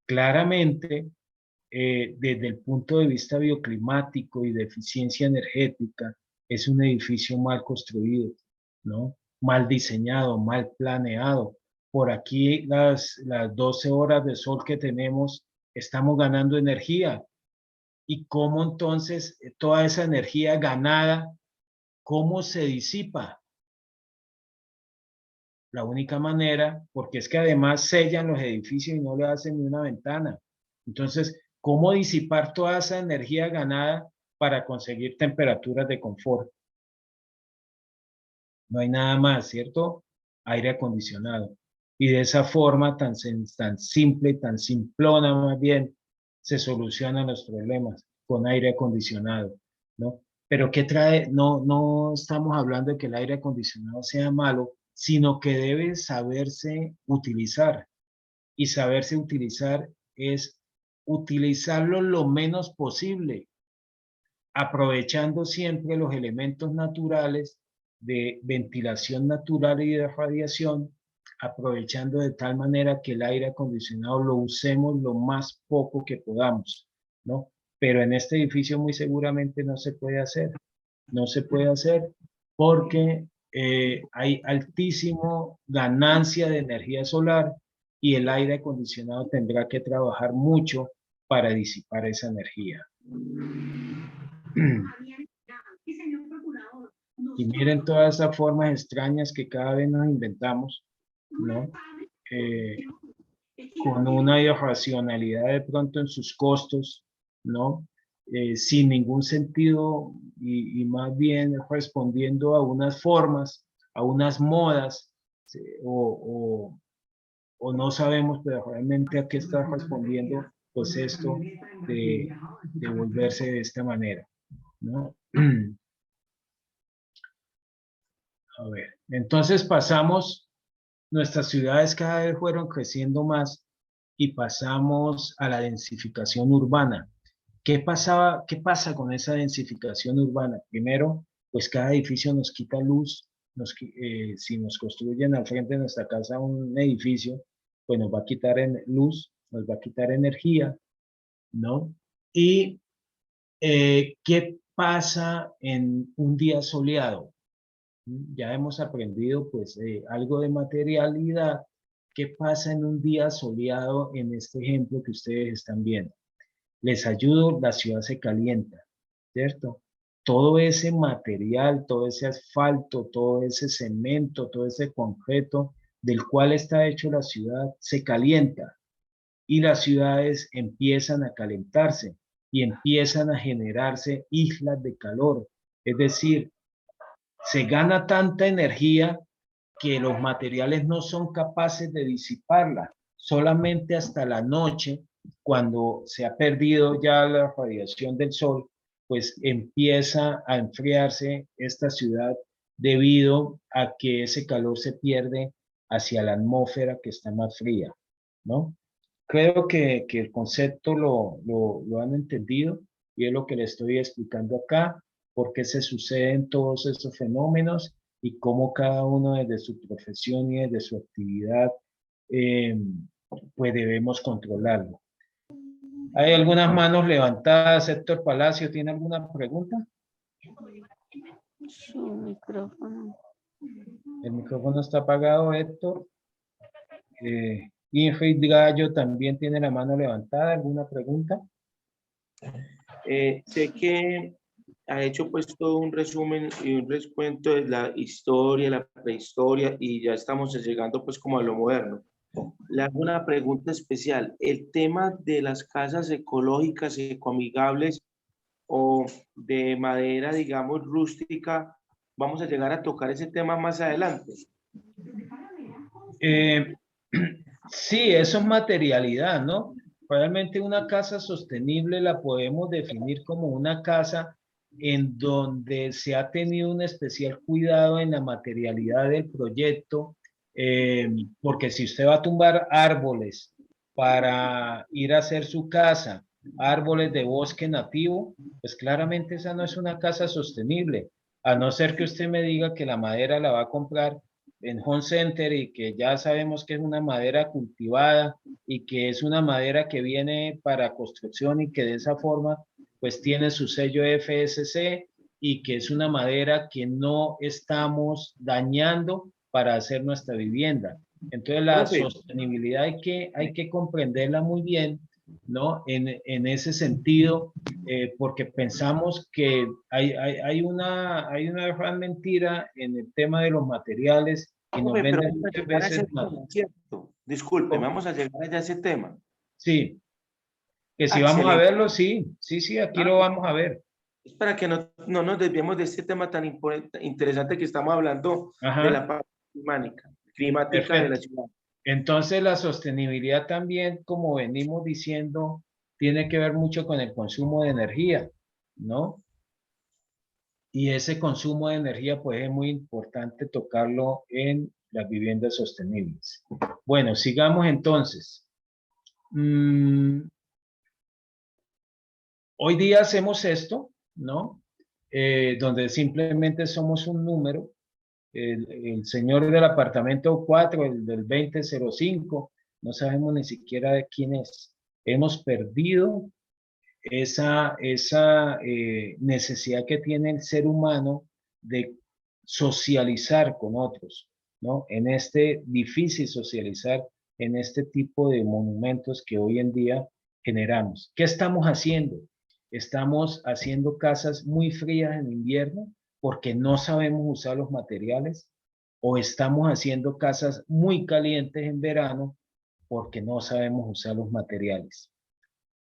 [SPEAKER 1] Claramente, desde el punto de vista bioclimático y de eficiencia energética, es un edificio mal construido, ¿no? Mal diseñado, mal planeado. Por aquí las 12 horas de sol que tenemos, estamos ganando energía. ¿Y cómo entonces toda esa energía ganada, cómo se disipa? La única manera, porque es que además sellan los edificios y no le hacen ni una ventana. Entonces, ¿cómo disipar toda esa energía ganada para conseguir temperaturas de confort? No hay nada más, ¿cierto? Aire acondicionado. Y de esa forma tan simple, tan simplona más bien, se solucionan los problemas con aire acondicionado, ¿no? Pero ¿qué trae? No estamos hablando de que el aire acondicionado sea malo, sino que debe saberse utilizar. Y saberse utilizar es utilizarlo lo menos posible, aprovechando siempre los elementos naturales de ventilación natural y de radiación, aprovechando de tal manera que el aire acondicionado lo usemos lo más poco que podamos, ¿no? Pero en este edificio muy seguramente no se puede hacer. No se puede hacer porque hay altísimo ganancia de energía solar y el aire acondicionado tendrá que trabajar mucho para disipar esa energía. Y miren todas esas formas extrañas que cada vez nos inventamos, ¿no? Con una irracionalidad de pronto en sus costos, ¿no? Sin ningún sentido y más bien respondiendo a unas formas, a unas modas, o no sabemos pero realmente a qué está respondiendo pues esto de volverse de esta manera, ¿no? A ver, entonces pasamos, nuestras ciudades cada vez fueron creciendo más y pasamos a la densificación urbana. ¿Qué pasa con esa densificación urbana? Primero, pues cada edificio nos quita luz. Si nos construyen al frente de nuestra casa un edificio, pues nos va a quitar luz, nos va a quitar energía, ¿no? Y ¿qué pasa en un día soleado? Ya hemos aprendido pues algo de materialidad. ¿Qué pasa en un día soleado en este ejemplo que ustedes están viendo? Les ayudo, la ciudad se calienta, ¿cierto? Todo ese material, todo ese asfalto, todo ese cemento, todo ese concreto del cual está hecho la ciudad, se calienta y las ciudades empiezan a calentarse y empiezan a generarse islas de calor. Es decir, se gana tanta energía que los materiales no son capaces de disiparla. Solamente hasta la noche, cuando se ha perdido ya la radiación del sol, pues empieza a enfriarse esta ciudad debido a que ese calor se pierde hacia la atmósfera que está más fría, ¿no? Creo que el concepto lo han entendido y es lo que le estoy explicando acá, por qué se suceden todos esos fenómenos y cómo cada uno desde su profesión y desde su actividad pues debemos controlarlo. ¿Hay algunas manos levantadas? Héctor Palacio, ¿tiene alguna pregunta?
[SPEAKER 13] Su micrófono.
[SPEAKER 1] El micrófono está apagado, Héctor. Ingrid Gallo también tiene la mano levantada. ¿Alguna pregunta?
[SPEAKER 14] Sé que ha hecho pues todo un resumen y un recuento de la historia, la prehistoria y ya estamos llegando pues como a lo moderno. Le hago una pregunta especial. El tema de las casas ecológicas, ecoamigables o de madera, digamos, rústica, ¿vamos a llegar a tocar ese tema más adelante?
[SPEAKER 1] Sí, eso es materialidad, ¿no? Realmente una casa sostenible la podemos definir como una casa en donde se ha tenido un especial cuidado en la materialidad del proyecto, porque si usted va a tumbar árboles para ir a hacer su casa, árboles de bosque nativo, pues claramente esa no es una casa sostenible, a no ser que usted me diga que la madera la va a comprar en Home Center y que ya sabemos que es una madera cultivada y que es una madera que viene para construcción y que de esa forma pues tiene su sello FSC y que es una madera que no estamos dañando para hacer nuestra vivienda. Entonces la sostenibilidad hay que comprenderla muy bien, ¿no? En ese sentido, porque pensamos que hay una gran mentira en el tema de los materiales y nos venden muchas veces más.
[SPEAKER 14] Disculpe, vamos a llegar allá a ese tema.
[SPEAKER 1] Sí, que si vamos a verlo, sí, aquí lo vamos a ver.
[SPEAKER 14] Es para que no nos desviemos de este tema tan interesante que estamos hablando de la parte climática de la ciudad.
[SPEAKER 1] Entonces la sostenibilidad también, como venimos diciendo, tiene que ver mucho con el consumo de energía, ¿no? Y ese consumo de energía pues es muy importante tocarlo en las viviendas sostenibles. Bueno, sigamos entonces. Hoy día hacemos esto, ¿no? Donde simplemente somos un número. El señor del apartamento 4, el del 2005, no sabemos ni siquiera de quién es. Hemos perdido esa necesidad que tiene el ser humano de socializar con otros, ¿no? En este difícil socializar, en este tipo de monumentos que hoy en día generamos. ¿Qué estamos haciendo? Estamos haciendo casas muy frías en invierno porque no sabemos usar los materiales, o estamos haciendo casas muy calientes en verano porque no sabemos usar los materiales.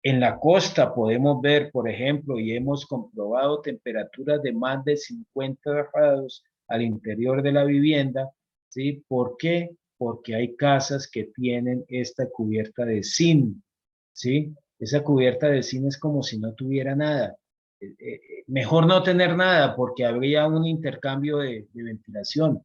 [SPEAKER 1] En la costa podemos ver, por ejemplo, y hemos comprobado temperaturas de más de 50 grados al interior de la vivienda, ¿sí? ¿Por qué? Porque hay casas que tienen esta cubierta de zinc, ¿sí? Esa cubierta de zinc es como si no tuviera nada. Mejor no tener nada porque habría un intercambio de ventilación,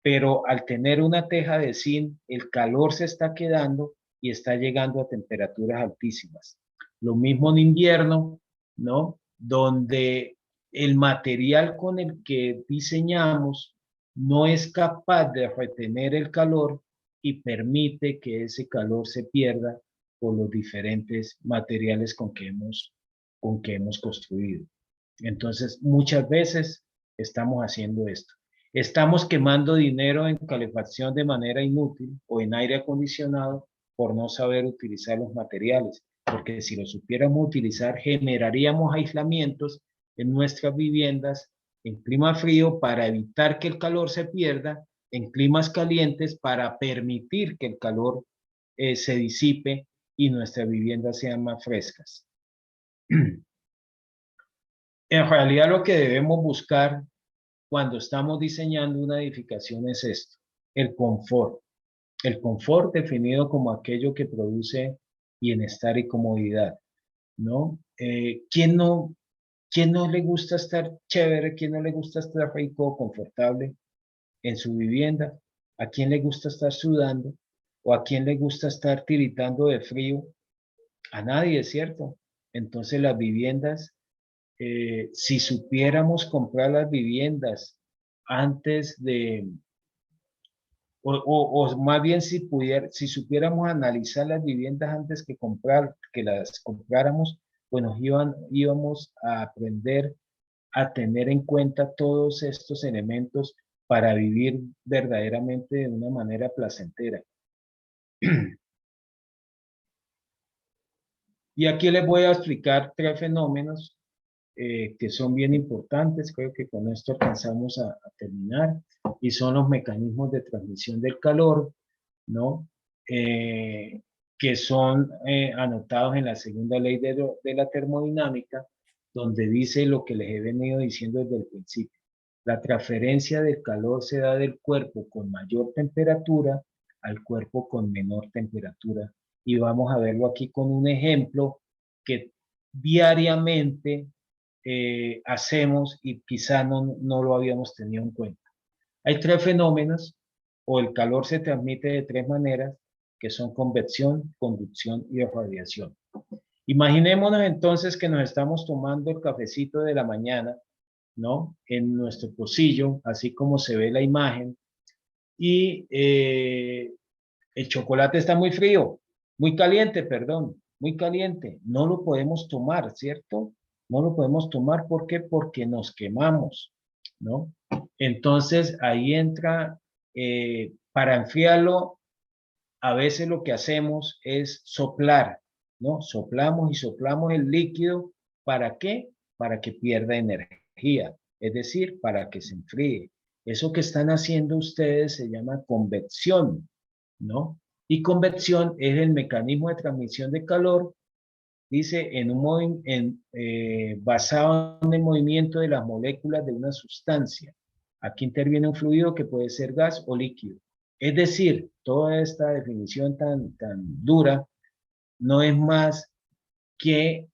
[SPEAKER 1] pero al tener una teja de zinc, el calor se está quedando y está llegando a temperaturas altísimas. Lo mismo en invierno, ¿no? Donde el material con el que diseñamos no es capaz de retener el calor y permite que ese calor se pierda por los diferentes materiales con que hemos construido. Entonces, muchas veces estamos haciendo esto. Estamos quemando dinero en calefacción de manera inútil o en aire acondicionado por no saber utilizar los materiales, porque si lo supiéramos utilizar, generaríamos aislamientos en nuestras viviendas en clima frío para evitar que el calor se pierda, en climas calientes para permitir que el calor se disipe y nuestras viviendas sean más frescas. En realidad lo que debemos buscar cuando estamos diseñando una edificación es esto, el confort. El confort definido como aquello que produce bienestar y comodidad, ¿no? ¿Quién no le gusta estar chévere? ¿Quién no le gusta estar rico, confortable en su vivienda? ¿A quién le gusta estar sudando? ¿O a quién le gusta estar tiritando de frío? A nadie, ¿cierto? Entonces las viviendas, si supiéramos comprar las viviendas antes de, o más bien si supiéramos analizar las viviendas antes que las compráramos, pues íbamos a aprender a tener en cuenta todos estos elementos para vivir verdaderamente de una manera placentera. Y aquí les voy a explicar 3 fenómenos que son bien importantes. Creo que con esto alcanzamos a terminar, y son los mecanismos de transmisión del calor, ¿no? Que son anotados en la segunda ley de la termodinámica, donde dice lo que les he venido diciendo desde el principio. La transferencia del calor se da del cuerpo con mayor temperatura al cuerpo con menor temperatura. Y vamos a verlo aquí con un ejemplo que diariamente hacemos y quizá no lo habíamos tenido en cuenta. Hay 3 fenómenos, o el calor se transmite de 3 maneras, que son convección, conducción y radiación. Imaginémonos entonces que nos estamos tomando el cafecito de la mañana, ¿no? En nuestro pocillo, así como se ve la imagen, y el chocolate está muy frío, muy caliente, perdón, muy caliente. No lo podemos tomar, ¿cierto? No lo podemos tomar, ¿por qué? Porque nos quemamos, ¿no? Entonces ahí entra, para enfriarlo, a veces lo que hacemos es soplar, ¿no? Soplamos y soplamos el líquido, ¿para qué? Para que pierda energía, es decir, para que se enfríe. Eso que están haciendo ustedes se llama convección, ¿no? Y convección es el mecanismo de transmisión de calor, dice, basado en el movimiento de las moléculas de una sustancia. Aquí interviene un fluido que puede ser gas o líquido. Es decir, toda esta definición tan dura no es más que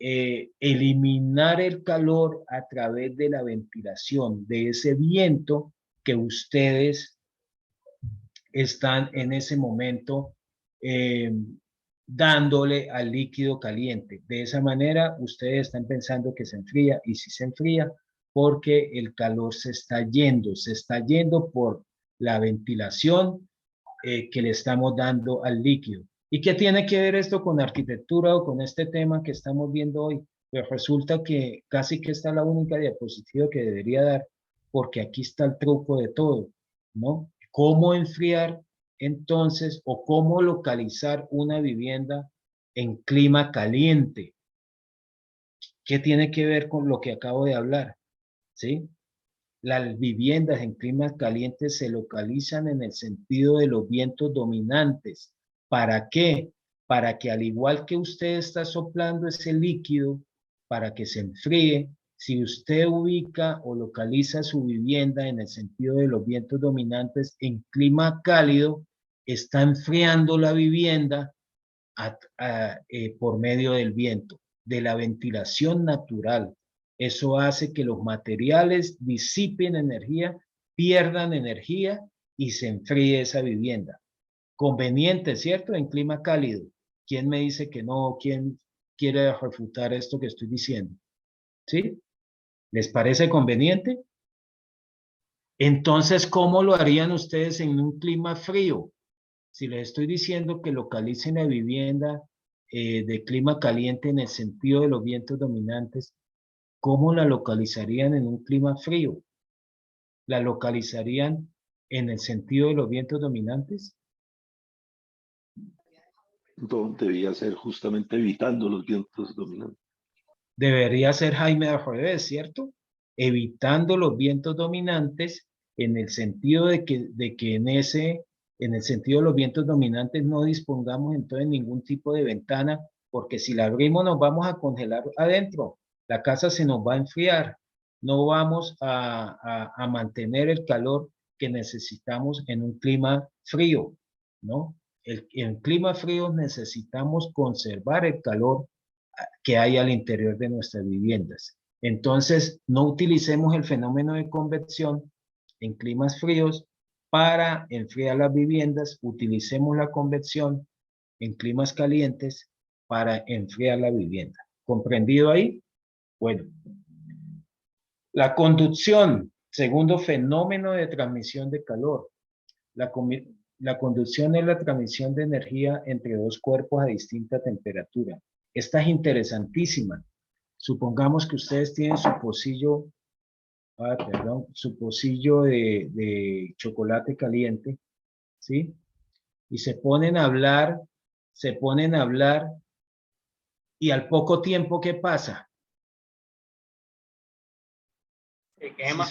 [SPEAKER 1] eliminar el calor a través de la ventilación, de ese viento que ustedes están en ese momento dándole al líquido caliente. De esa manera ustedes están pensando que se enfría, y sí se enfría porque el calor se está yendo por la ventilación que le estamos dando al líquido. ¿Y qué tiene que ver esto con arquitectura o con este tema que estamos viendo hoy? Pues resulta que casi que esta es la única diapositiva que debería dar, porque aquí está el truco de todo, ¿no? ¿Cómo enfriar entonces, o cómo localizar una vivienda en clima caliente? ¿Qué tiene que ver con lo que acabo de hablar? ¿Sí? Las viviendas en climas calientes se localizan en el sentido de los vientos dominantes. ¿Para qué? Para que al igual que usted está soplando ese líquido para que se enfríe, si usted ubica o localiza su vivienda en el sentido de los vientos dominantes en clima cálido, está enfriando la vivienda por medio del viento, de la ventilación natural. Eso hace que los materiales disipen energía, pierdan energía y se enfríe esa vivienda. Conveniente, ¿cierto? En clima cálido. ¿Quién me dice que no? ¿Quién quiere refutar esto que estoy diciendo? ¿Sí? ¿Les parece conveniente? Entonces, ¿cómo lo harían ustedes en un clima frío? Si les estoy diciendo que localicen la vivienda de clima caliente en el sentido de los vientos dominantes, ¿cómo la localizarían en un clima frío? ¿La localizarían en el sentido de los vientos dominantes?
[SPEAKER 7] Debía ser justamente evitando los vientos dominantes.
[SPEAKER 1] Debería ser, Jaime, al revés, ¿cierto? Evitando los vientos dominantes en el sentido de que en el sentido de los vientos dominantes no dispongamos entonces ningún tipo de ventana, porque si la abrimos nos vamos a congelar adentro, la casa se nos va a enfriar, no vamos a mantener el calor que necesitamos en un clima frío, ¿no? En clima frío necesitamos conservar el calor que hay al interior de nuestras viviendas. Entonces, no utilicemos el fenómeno de convección en climas fríos para enfriar las viviendas, utilicemos la convección en climas calientes para enfriar la vivienda. ¿Comprendido ahí? Bueno. La conducción, segundo fenómeno de transmisión de calor. La conducción es la transmisión de energía entre dos cuerpos a distinta temperatura. Esta es interesantísima. Supongamos que ustedes tienen su pocillo, su pocillo de chocolate caliente, ¿sí? Y se ponen a hablar, y al poco tiempo, ¿qué pasa?
[SPEAKER 3] Se quema.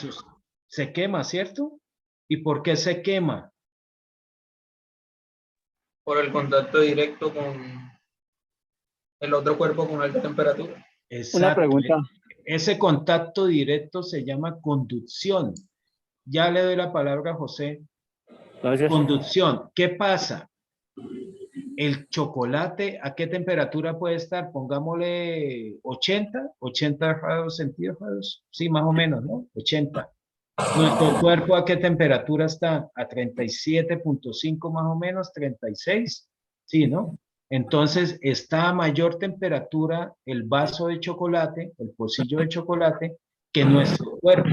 [SPEAKER 1] Se quema, ¿cierto? ¿Y por qué se quema?
[SPEAKER 3] Por el contacto directo con el otro cuerpo con alta temperatura.
[SPEAKER 1] Exacto.
[SPEAKER 12] Una pregunta.
[SPEAKER 1] Ese contacto directo se llama conducción. Ya le doy la palabra a José.
[SPEAKER 12] Gracias.
[SPEAKER 1] Conducción. ¿Qué pasa? El chocolate, ¿a qué temperatura puede estar? Pongámosle 80 grados centígrados. Sí, más o menos, ¿no? 80. ¿Nuestro cuerpo a qué temperatura está? A 37.5 más o menos, 36. Sí, ¿no? Entonces, está a mayor temperatura el vaso de chocolate, el pocillo de chocolate, que nuestro cuerpo.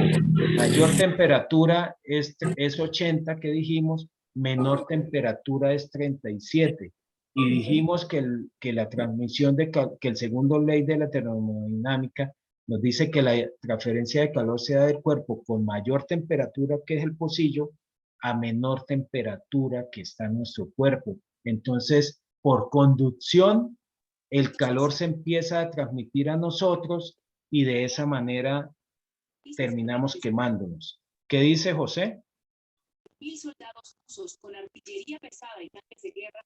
[SPEAKER 1] Mayor temperatura es 80 que dijimos, menor temperatura es 37. Y dijimos que la transmisión que el segundo ley de la termodinámica nos dice que la transferencia de calor se da del cuerpo con mayor temperatura, que es el pocillo, a menor temperatura que está en nuestro cuerpo. Entonces, por conducción, el calor se empieza a transmitir a nosotros y de esa manera terminamos quemándonos. ¿Qué dice José?
[SPEAKER 13] 1000 soldados rusos con artillería pesada y tanques de guerra.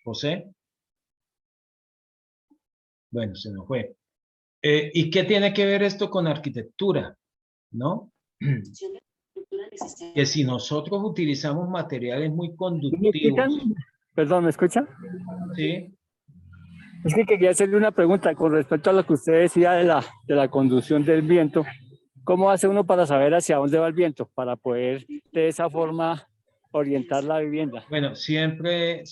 [SPEAKER 1] José. Bueno, se nos fue. ¿Y qué tiene que ver esto con arquitectura? ¿No? Que si nosotros utilizamos materiales muy conductivos.
[SPEAKER 12] Perdón, ¿me escucha?
[SPEAKER 1] Sí.
[SPEAKER 12] Es que quería hacerle una pregunta con respecto a lo que usted decía de la conducción del viento. ¿Cómo hace uno para saber hacia dónde va el viento? Para poder de esa forma orientar la vivienda.
[SPEAKER 1] Bueno, siempre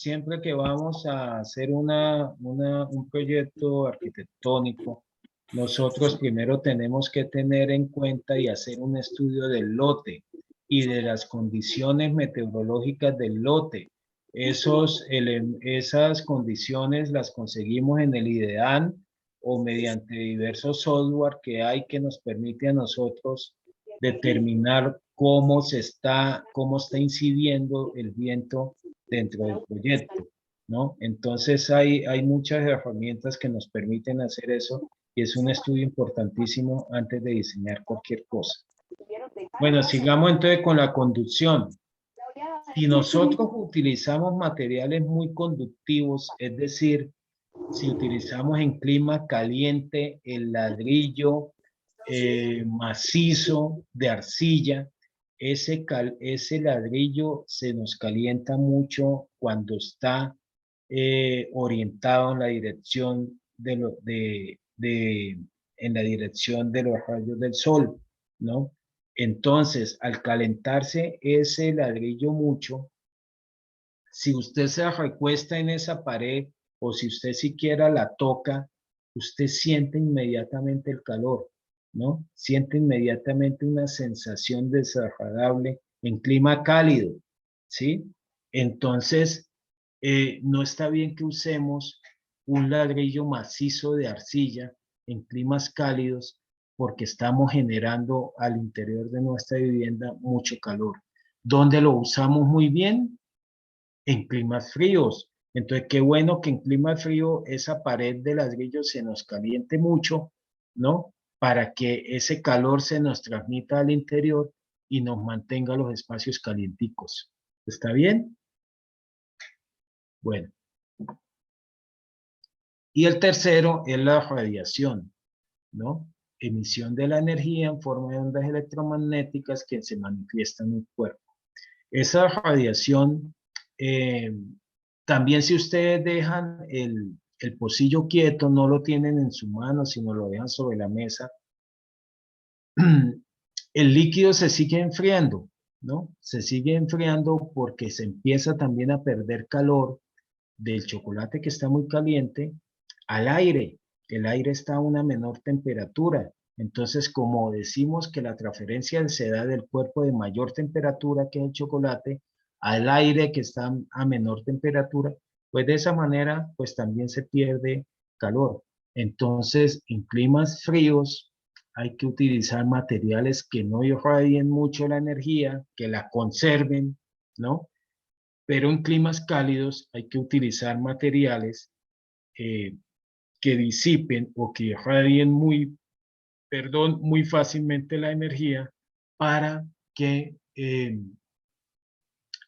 [SPEAKER 1] que vamos a hacer un proyecto arquitectónico, nosotros primero tenemos que tener en cuenta y hacer un estudio del lote y de las condiciones meteorológicas del lote. Esas condiciones las conseguimos en el IDEAN o mediante diversos software que hay que nos permite a nosotros determinar cómo está incidiendo el viento dentro del proyecto, ¿no? Entonces hay muchas herramientas que nos permiten hacer eso y es un estudio importantísimo antes de diseñar cualquier cosa. Bueno, sigamos entonces con la conducción. Si nosotros utilizamos materiales muy conductivos, es decir, si utilizamos en clima caliente el ladrillo macizo de arcilla, ese ladrillo se nos calienta mucho cuando está orientado en la dirección en la dirección de los rayos del sol, ¿no? Entonces, al calentarse ese ladrillo mucho, si usted se recuesta en esa pared o si usted siquiera la toca, usted siente inmediatamente el calor, ¿no? Siente inmediatamente una sensación desagradable en clima cálido, ¿sí? Entonces, no está bien que usemos un ladrillo macizo de arcilla en climas cálidos porque estamos generando al interior de nuestra vivienda mucho calor. ¿Dónde lo usamos muy bien? En climas fríos. Entonces, qué bueno que en clima frío esa pared de ladrillo se nos caliente mucho, ¿no? Para que ese calor se nos transmita al interior y nos mantenga los espacios calienticos. ¿Está bien? Bueno. Y el tercero es la radiación, ¿no? Emisión de la energía en forma de ondas electromagnéticas que se manifiestan en el cuerpo. Esa radiación, también si ustedes dejan el pocillo quieto, no lo tienen en su mano, sino lo dejan sobre la mesa, el líquido se sigue enfriando, ¿no? Se sigue enfriando porque se empieza también a perder calor del chocolate que está muy caliente al aire. El aire está a una menor temperatura. Entonces, como decimos que la transferencia se da del cuerpo de mayor temperatura que el chocolate al aire que está a menor temperatura, pues de esa manera, pues también se pierde calor. Entonces, en climas fríos hay que utilizar materiales que no irradien mucho la energía, que la conserven, ¿no? Pero en climas cálidos hay que utilizar materiales que disipen o que irradien muy fácilmente la energía para que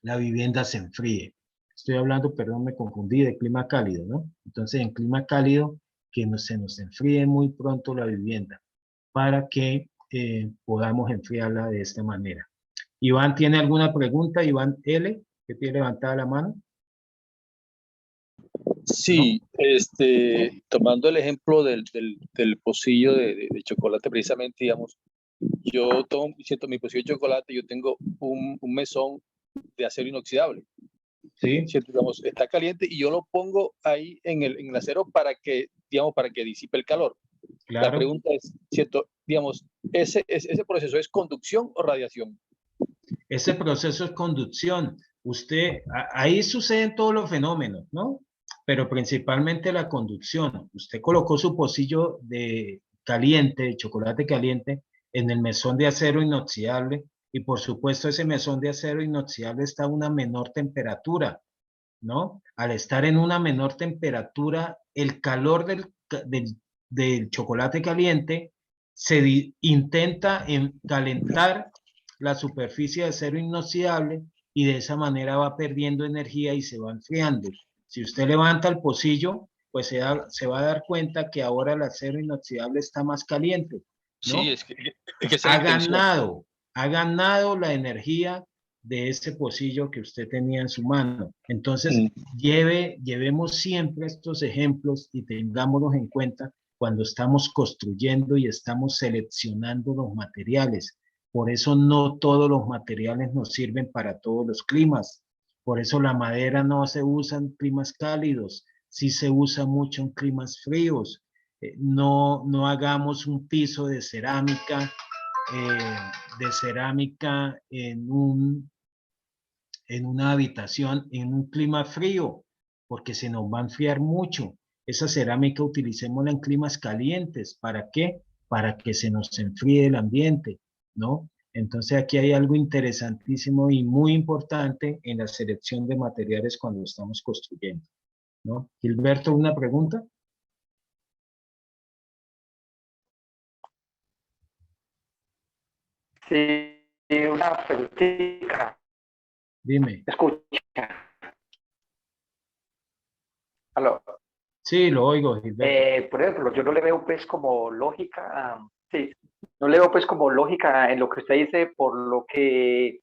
[SPEAKER 1] la vivienda se enfríe. Estoy hablando, perdón, me confundí, de clima cálido, ¿no? Entonces, en clima cálido, que se nos enfríe muy pronto la vivienda para que podamos enfriarla de esta manera. Iván, ¿tiene alguna pregunta? Iván L., que tiene levantada la mano.
[SPEAKER 15] Sí, tomando el ejemplo del pocillo de chocolate, precisamente, digamos, yo siento mi pocillo de chocolate, yo tengo un mesón de acero inoxidable.
[SPEAKER 1] Sí.
[SPEAKER 15] Siento, digamos, está caliente y yo lo pongo ahí en el acero para que, digamos, para que disipe el calor.
[SPEAKER 1] Claro.
[SPEAKER 15] La pregunta es, ¿cierto? Digamos, ¿ese proceso es conducción o radiación?
[SPEAKER 1] Ese proceso es conducción. Ahí suceden todos los fenómenos, ¿no? Pero principalmente la conducción. Usted colocó su pocillo de chocolate caliente, en el mesón de acero inoxidable, y por supuesto ese mesón de acero inoxidable está a una menor temperatura, ¿no? Al estar en una menor temperatura, el calor del chocolate caliente se intenta calentar la superficie de acero inoxidable y de esa manera va perdiendo energía y se va enfriando. Si usted levanta el pocillo, pues se va a dar cuenta que ahora el acero inoxidable está más caliente, ¿no?
[SPEAKER 15] Sí, es que esa es la
[SPEAKER 1] ha ganado la energía de ese pocillo que usted tenía en su mano. Entonces, llevemos siempre estos ejemplos y tengámoslos en cuenta cuando estamos construyendo y estamos seleccionando los materiales. Por eso no todos los materiales nos sirven para todos los climas. Por eso la madera no se usa en climas cálidos, sí se usa mucho en climas fríos. No hagamos un piso de cerámica en una habitación en un clima frío, porque se nos va a enfriar mucho. Esa cerámica utilicémosla en climas calientes. ¿Para qué? Para que se nos enfríe el ambiente, ¿no? Entonces aquí hay algo interesantísimo y muy importante en la selección de materiales cuando estamos construyendo, ¿no? Gilberto, ¿una pregunta?
[SPEAKER 16] Sí, una preguntita.
[SPEAKER 1] Dime.
[SPEAKER 16] Escucha. Aló.
[SPEAKER 1] Sí, lo oigo, Gilberto.
[SPEAKER 16] Por ejemplo, yo no le veo pues como lógica, sí, no le veo pues como lógica en lo que usted dice, por lo que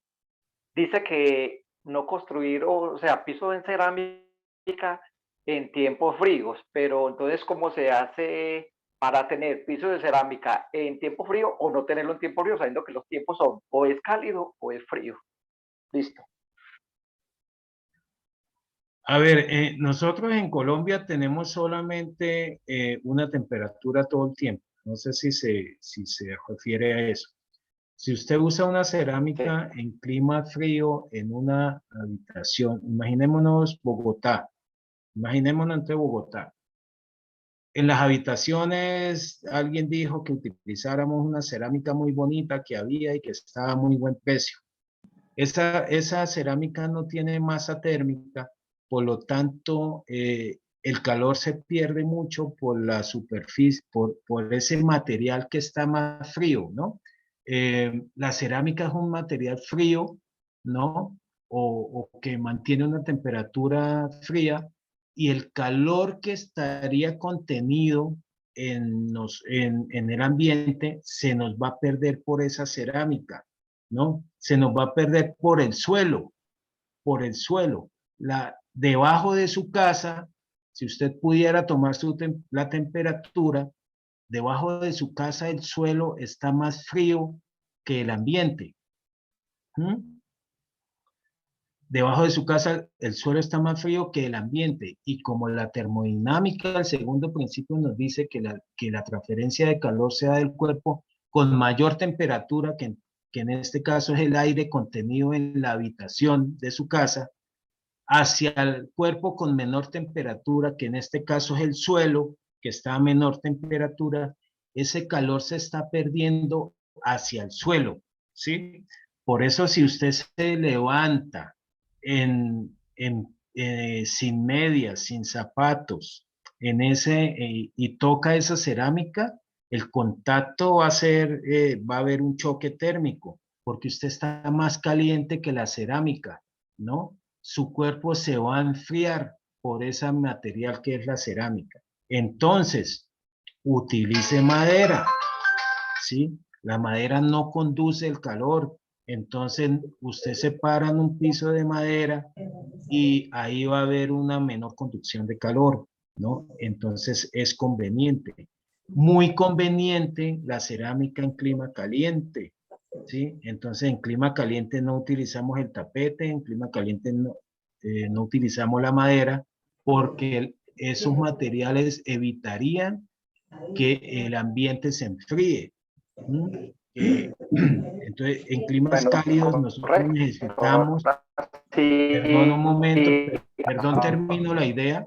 [SPEAKER 16] dice que no construir, o sea, piso en cerámica en tiempos fríos, pero entonces, ¿cómo se hace para tener piso de cerámica en tiempo frío o no tenerlo en tiempo frío, sabiendo que los tiempos son o es cálido o es frío? Listo.
[SPEAKER 1] A ver, nosotros en Colombia tenemos solamente una temperatura todo el tiempo. No sé si se refiere a eso. Si usted usa una cerámica en clima frío en una habitación, imaginémonos Bogotá, imaginémonos entre Bogotá. En las habitaciones alguien dijo que utilizáramos una cerámica muy bonita que había y que estaba a muy buen precio. Esa cerámica no tiene masa térmica, por lo tanto el calor se pierde mucho por la superficie, por ese material que está más frío, ¿no? La cerámica es un material frío, ¿no? O que mantiene una temperatura fría y el calor que estaría contenido en el ambiente se nos va a perder por esa cerámica, ¿no? Se nos va a perder por el suelo, por el suelo. Debajo de su casa, si usted pudiera tomar la temperatura, debajo de su casa el suelo está más frío que el ambiente. Debajo de su casa el suelo está más frío que el ambiente y como la termodinámica, el segundo principio nos dice que la transferencia de calor se da del cuerpo con mayor temperatura que en este caso es el aire contenido en la habitación de su casa, hacia el cuerpo con menor temperatura, que en este caso es el suelo, que está a menor temperatura, ese calor se está perdiendo hacia el suelo, ¿sí? Por eso si usted se levanta sin medias, sin zapatos, y toca esa cerámica, el contacto va a haber un choque térmico, porque usted está más caliente que la cerámica, ¿no? Su cuerpo se va a enfriar por ese material que es la cerámica. Entonces, utilice madera, ¿sí? La madera no conduce el calor, entonces usted se para en un piso de madera y ahí va a haber una menor conducción de calor, ¿no? Entonces es conveniente. Muy conveniente la cerámica en clima caliente, ¿sí? Entonces en clima caliente no utilizamos el tapete, en clima caliente no utilizamos la madera, porque esos materiales evitarían que el ambiente se enfríe. Entonces en climas cálidos nosotros necesitamos, perdón un momento, perdón termino la idea,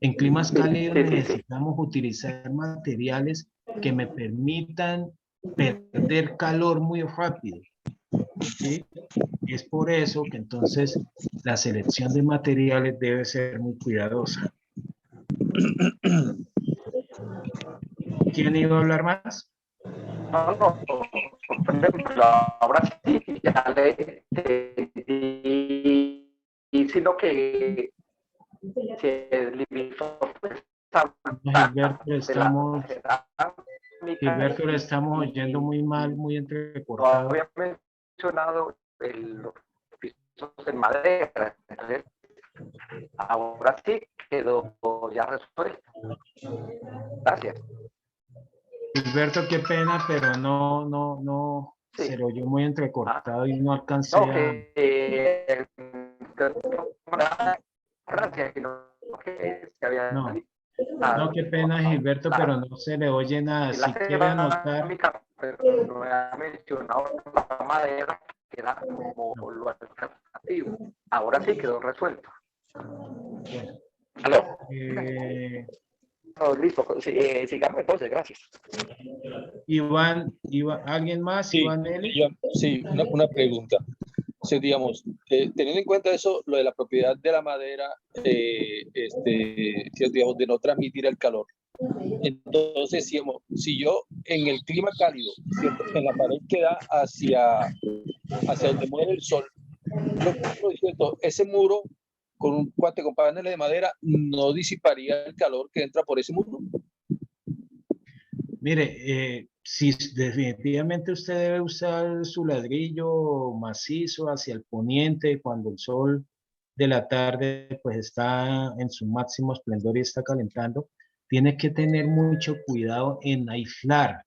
[SPEAKER 1] en climas cálidos necesitamos utilizar materiales que me permitan perder calor muy rápido, ¿sí? Es por eso que entonces la selección de materiales debe ser muy cuidadosa. ¿Quién iba a hablar más?
[SPEAKER 16] No, por ejemplo, ahora sí, ya le y sino que se limitó pues,
[SPEAKER 1] Gilberto, le estamos oyendo muy mal, muy entrecortado.
[SPEAKER 16] No había mencionado los pisos de madera, entonces ahora sí quedó ya resuelto. Gracias.
[SPEAKER 1] Gilberto, qué pena, pero no,
[SPEAKER 16] sí.
[SPEAKER 1] Se lo oyó muy entrecortado y no alcancé
[SPEAKER 16] Gracias,
[SPEAKER 1] no, qué pena, Gilberto, pero no se le oye nada. Si quiere anotar.
[SPEAKER 16] Pero no he mencionado la madera, que era como lo alternativo. Ahora sí quedó resuelto. ¿Aló? No, listo, sigamos entonces, gracias.
[SPEAKER 1] Iván, ¿alguien más?
[SPEAKER 15] Sí,
[SPEAKER 1] Iván Eli.
[SPEAKER 15] Sí, una pregunta. O sea, digamos, teniendo en cuenta eso, lo de la propiedad de la madera, digamos, de no transmitir el calor, Entonces, si yo en el clima cálido, ¿cierto? En la pared que da hacia donde muere el sol, yo compro, ¿cierto? Ese muro con un guante con paneles de madera no disiparía el calor que entra por ese muro.
[SPEAKER 1] Mire, si definitivamente usted debe usar su ladrillo macizo hacia el poniente cuando el sol de la tarde pues está en su máximo esplendor y está calentando, tiene que tener mucho cuidado en aislar,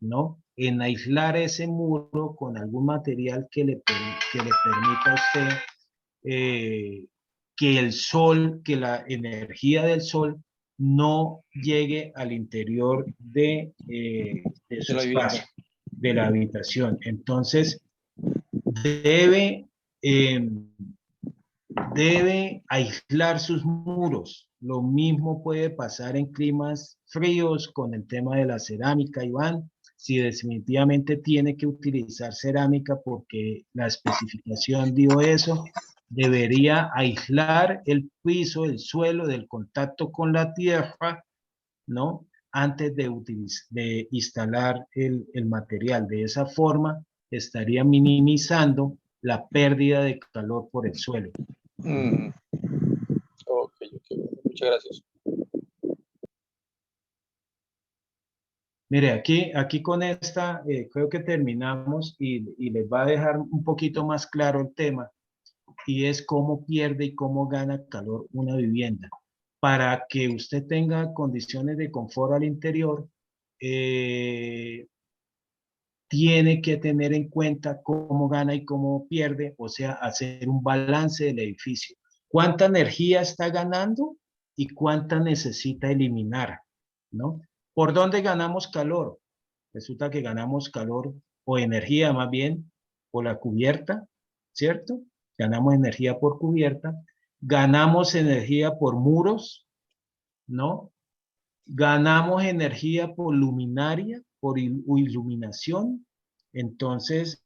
[SPEAKER 1] ¿no? En aislar ese muro con algún material que le permita a usted que el sol, que la energía del sol no llegue al interior de su espacio, de la habitación. Entonces, debe aislar sus muros. Lo mismo puede pasar en climas fríos con el tema de la cerámica, Iván. Si definitivamente tiene que utilizar cerámica porque la especificación dio eso, debería aislar el piso, el suelo del contacto con la tierra, ¿no? Antes de instalar el material. De esa forma, estaría minimizando la pérdida de calor por el suelo.
[SPEAKER 15] Ok, muchas gracias.
[SPEAKER 1] Mire, aquí con esta creo que terminamos y les va a dejar un poquito más claro el tema, y es cómo pierde y cómo gana calor una vivienda. Para que usted tenga condiciones de confort al interior, tiene que tener en cuenta cómo gana y cómo pierde, o sea, hacer un balance del edificio. ¿Cuánta energía está ganando y cuánta necesita eliminar, ¿no? ¿Por dónde ganamos calor? Resulta que ganamos calor o energía más bien por la cubierta, ¿cierto? Ganamos energía por cubierta, ganamos energía por muros, ¿no? Ganamos energía por luminaria, por iluminación. Entonces,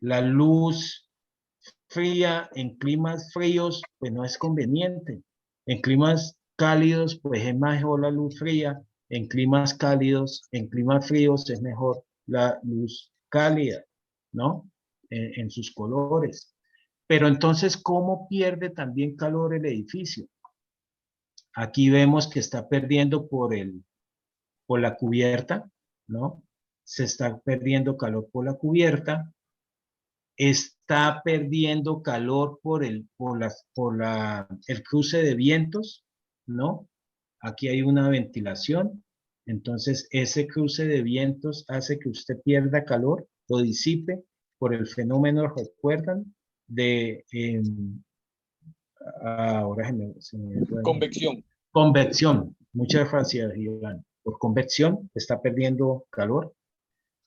[SPEAKER 1] la luz fría en climas fríos, pues no es conveniente. En climas cálidos, pues es mejor la luz fría. En climas cálidos, en climas fríos es mejor la luz cálida, ¿no? En sus colores. Pero entonces, ¿cómo pierde también calor el edificio? Aquí vemos que está perdiendo por la cubierta, ¿no? Se está perdiendo calor por la cubierta. Está perdiendo calor por el cruce de vientos, ¿no? Aquí hay una ventilación. Entonces, ese cruce de vientos hace que usted pierda calor, lo disipe por el fenómeno, ¿recuerdan? De ahora se me fue.
[SPEAKER 15] Convección.
[SPEAKER 1] Convección. Muchas gracias, Iván. Por convección está perdiendo calor.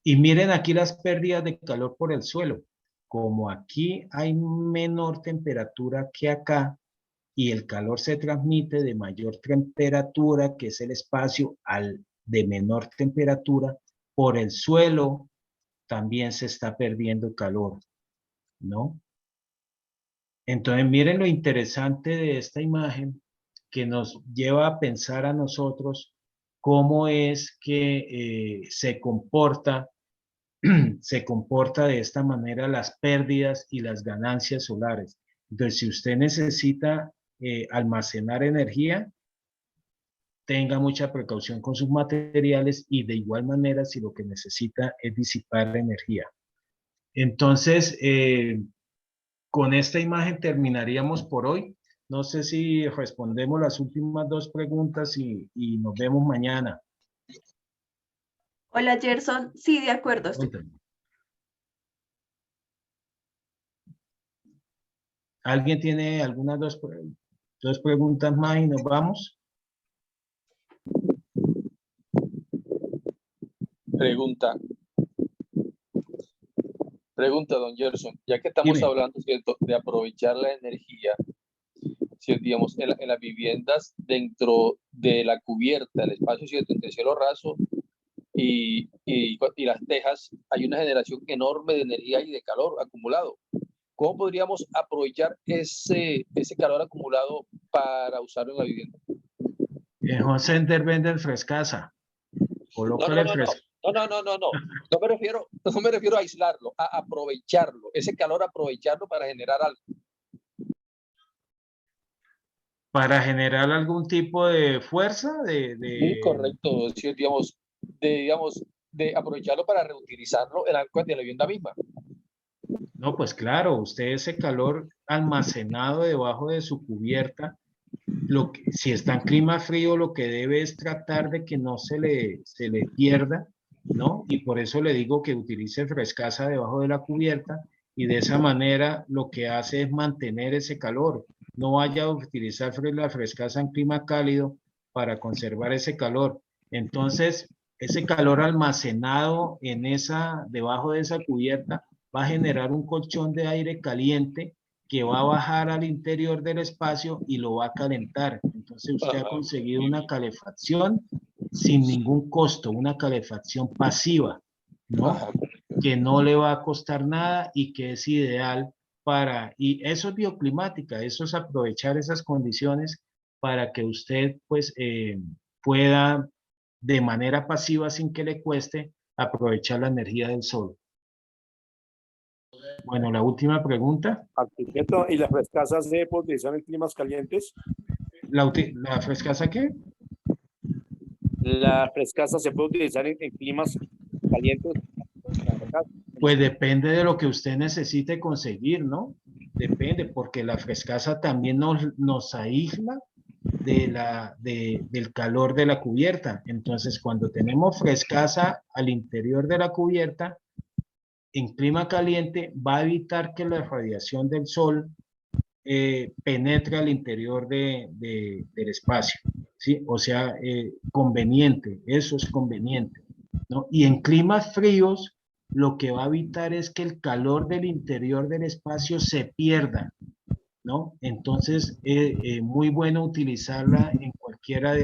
[SPEAKER 1] Y miren aquí las pérdidas de calor por el suelo. Como aquí hay menor temperatura que acá y el calor se transmite de mayor temperatura, que es el espacio, al de menor temperatura, por el suelo también se está perdiendo calor, ¿no? Entonces, miren lo interesante de esta imagen que nos lleva a pensar a nosotros cómo es que se comporta de esta manera las pérdidas y las ganancias solares. Entonces, si usted necesita almacenar energía, tenga mucha precaución con sus materiales y de igual manera si lo que necesita es disipar energía. Entonces, con esta imagen terminaríamos por hoy. No sé si respondemos las últimas dos preguntas y nos vemos mañana.
[SPEAKER 6] Hola, Gerson. Sí, de acuerdo.
[SPEAKER 1] ¿Alguien tiene algunas dos preguntas más y nos vamos?
[SPEAKER 15] Pregunta, don Gerson, ya que estamos hablando, ¿cierto?, de aprovechar la energía, ¿cierto?, digamos, en las viviendas dentro de la cubierta, el espacio, ¿cierto?, entre cielo raso y las tejas, hay una generación enorme de energía y de calor acumulado. ¿Cómo podríamos aprovechar ese calor acumulado para usarlo en la vivienda?
[SPEAKER 1] José vende frescasa. Colócale frescasa.
[SPEAKER 15] No me refiero a aislarlo, a aprovecharlo, ese calor aprovecharlo para generar algo.
[SPEAKER 1] Para generar algún tipo de fuerza,
[SPEAKER 15] Sí, correcto, sí, de aprovecharlo para reutilizarlo en algo de la vivienda misma.
[SPEAKER 1] No, pues claro, usted ese calor almacenado debajo de su cubierta, si está en clima frío, lo que debe es tratar de que no se le pierda, ¿no? Y por eso le digo que utilice frescasa debajo de la cubierta y de esa manera lo que hace es mantener ese calor. No vaya a utilizar la frescasa en clima cálido para conservar ese calor. Entonces, ese calor almacenado debajo de esa cubierta va a generar un colchón de aire caliente que va a bajar al interior del espacio y lo va a calentar. Entonces usted ha conseguido una calefacción sin ningún costo, una calefacción pasiva, ¿no? Que no le va a costar nada y que es ideal y eso es bioclimática, eso es aprovechar esas condiciones para que usted pues pueda de manera pasiva sin que le cueste aprovechar la energía del sol. Bueno, la última pregunta.
[SPEAKER 11] Arquitecto, ¿y la frescasa se puede utilizar en climas calientes?
[SPEAKER 1] ¿La frescasa qué?
[SPEAKER 11] La frescasa se puede utilizar en climas calientes.
[SPEAKER 1] Pues depende de lo que usted necesite conseguir, ¿no? Depende, porque la frescasa también nos aísla del calor de la cubierta. Entonces, cuando tenemos frescasa al interior de la cubierta, en clima caliente va a evitar que la radiación del sol penetre al interior del espacio, ¿sí? O sea, conveniente, eso es conveniente, ¿no? Y en climas fríos, lo que va a evitar es que el calor del interior del espacio se pierda, ¿no? Entonces, muy bueno utilizarla en cualquiera de las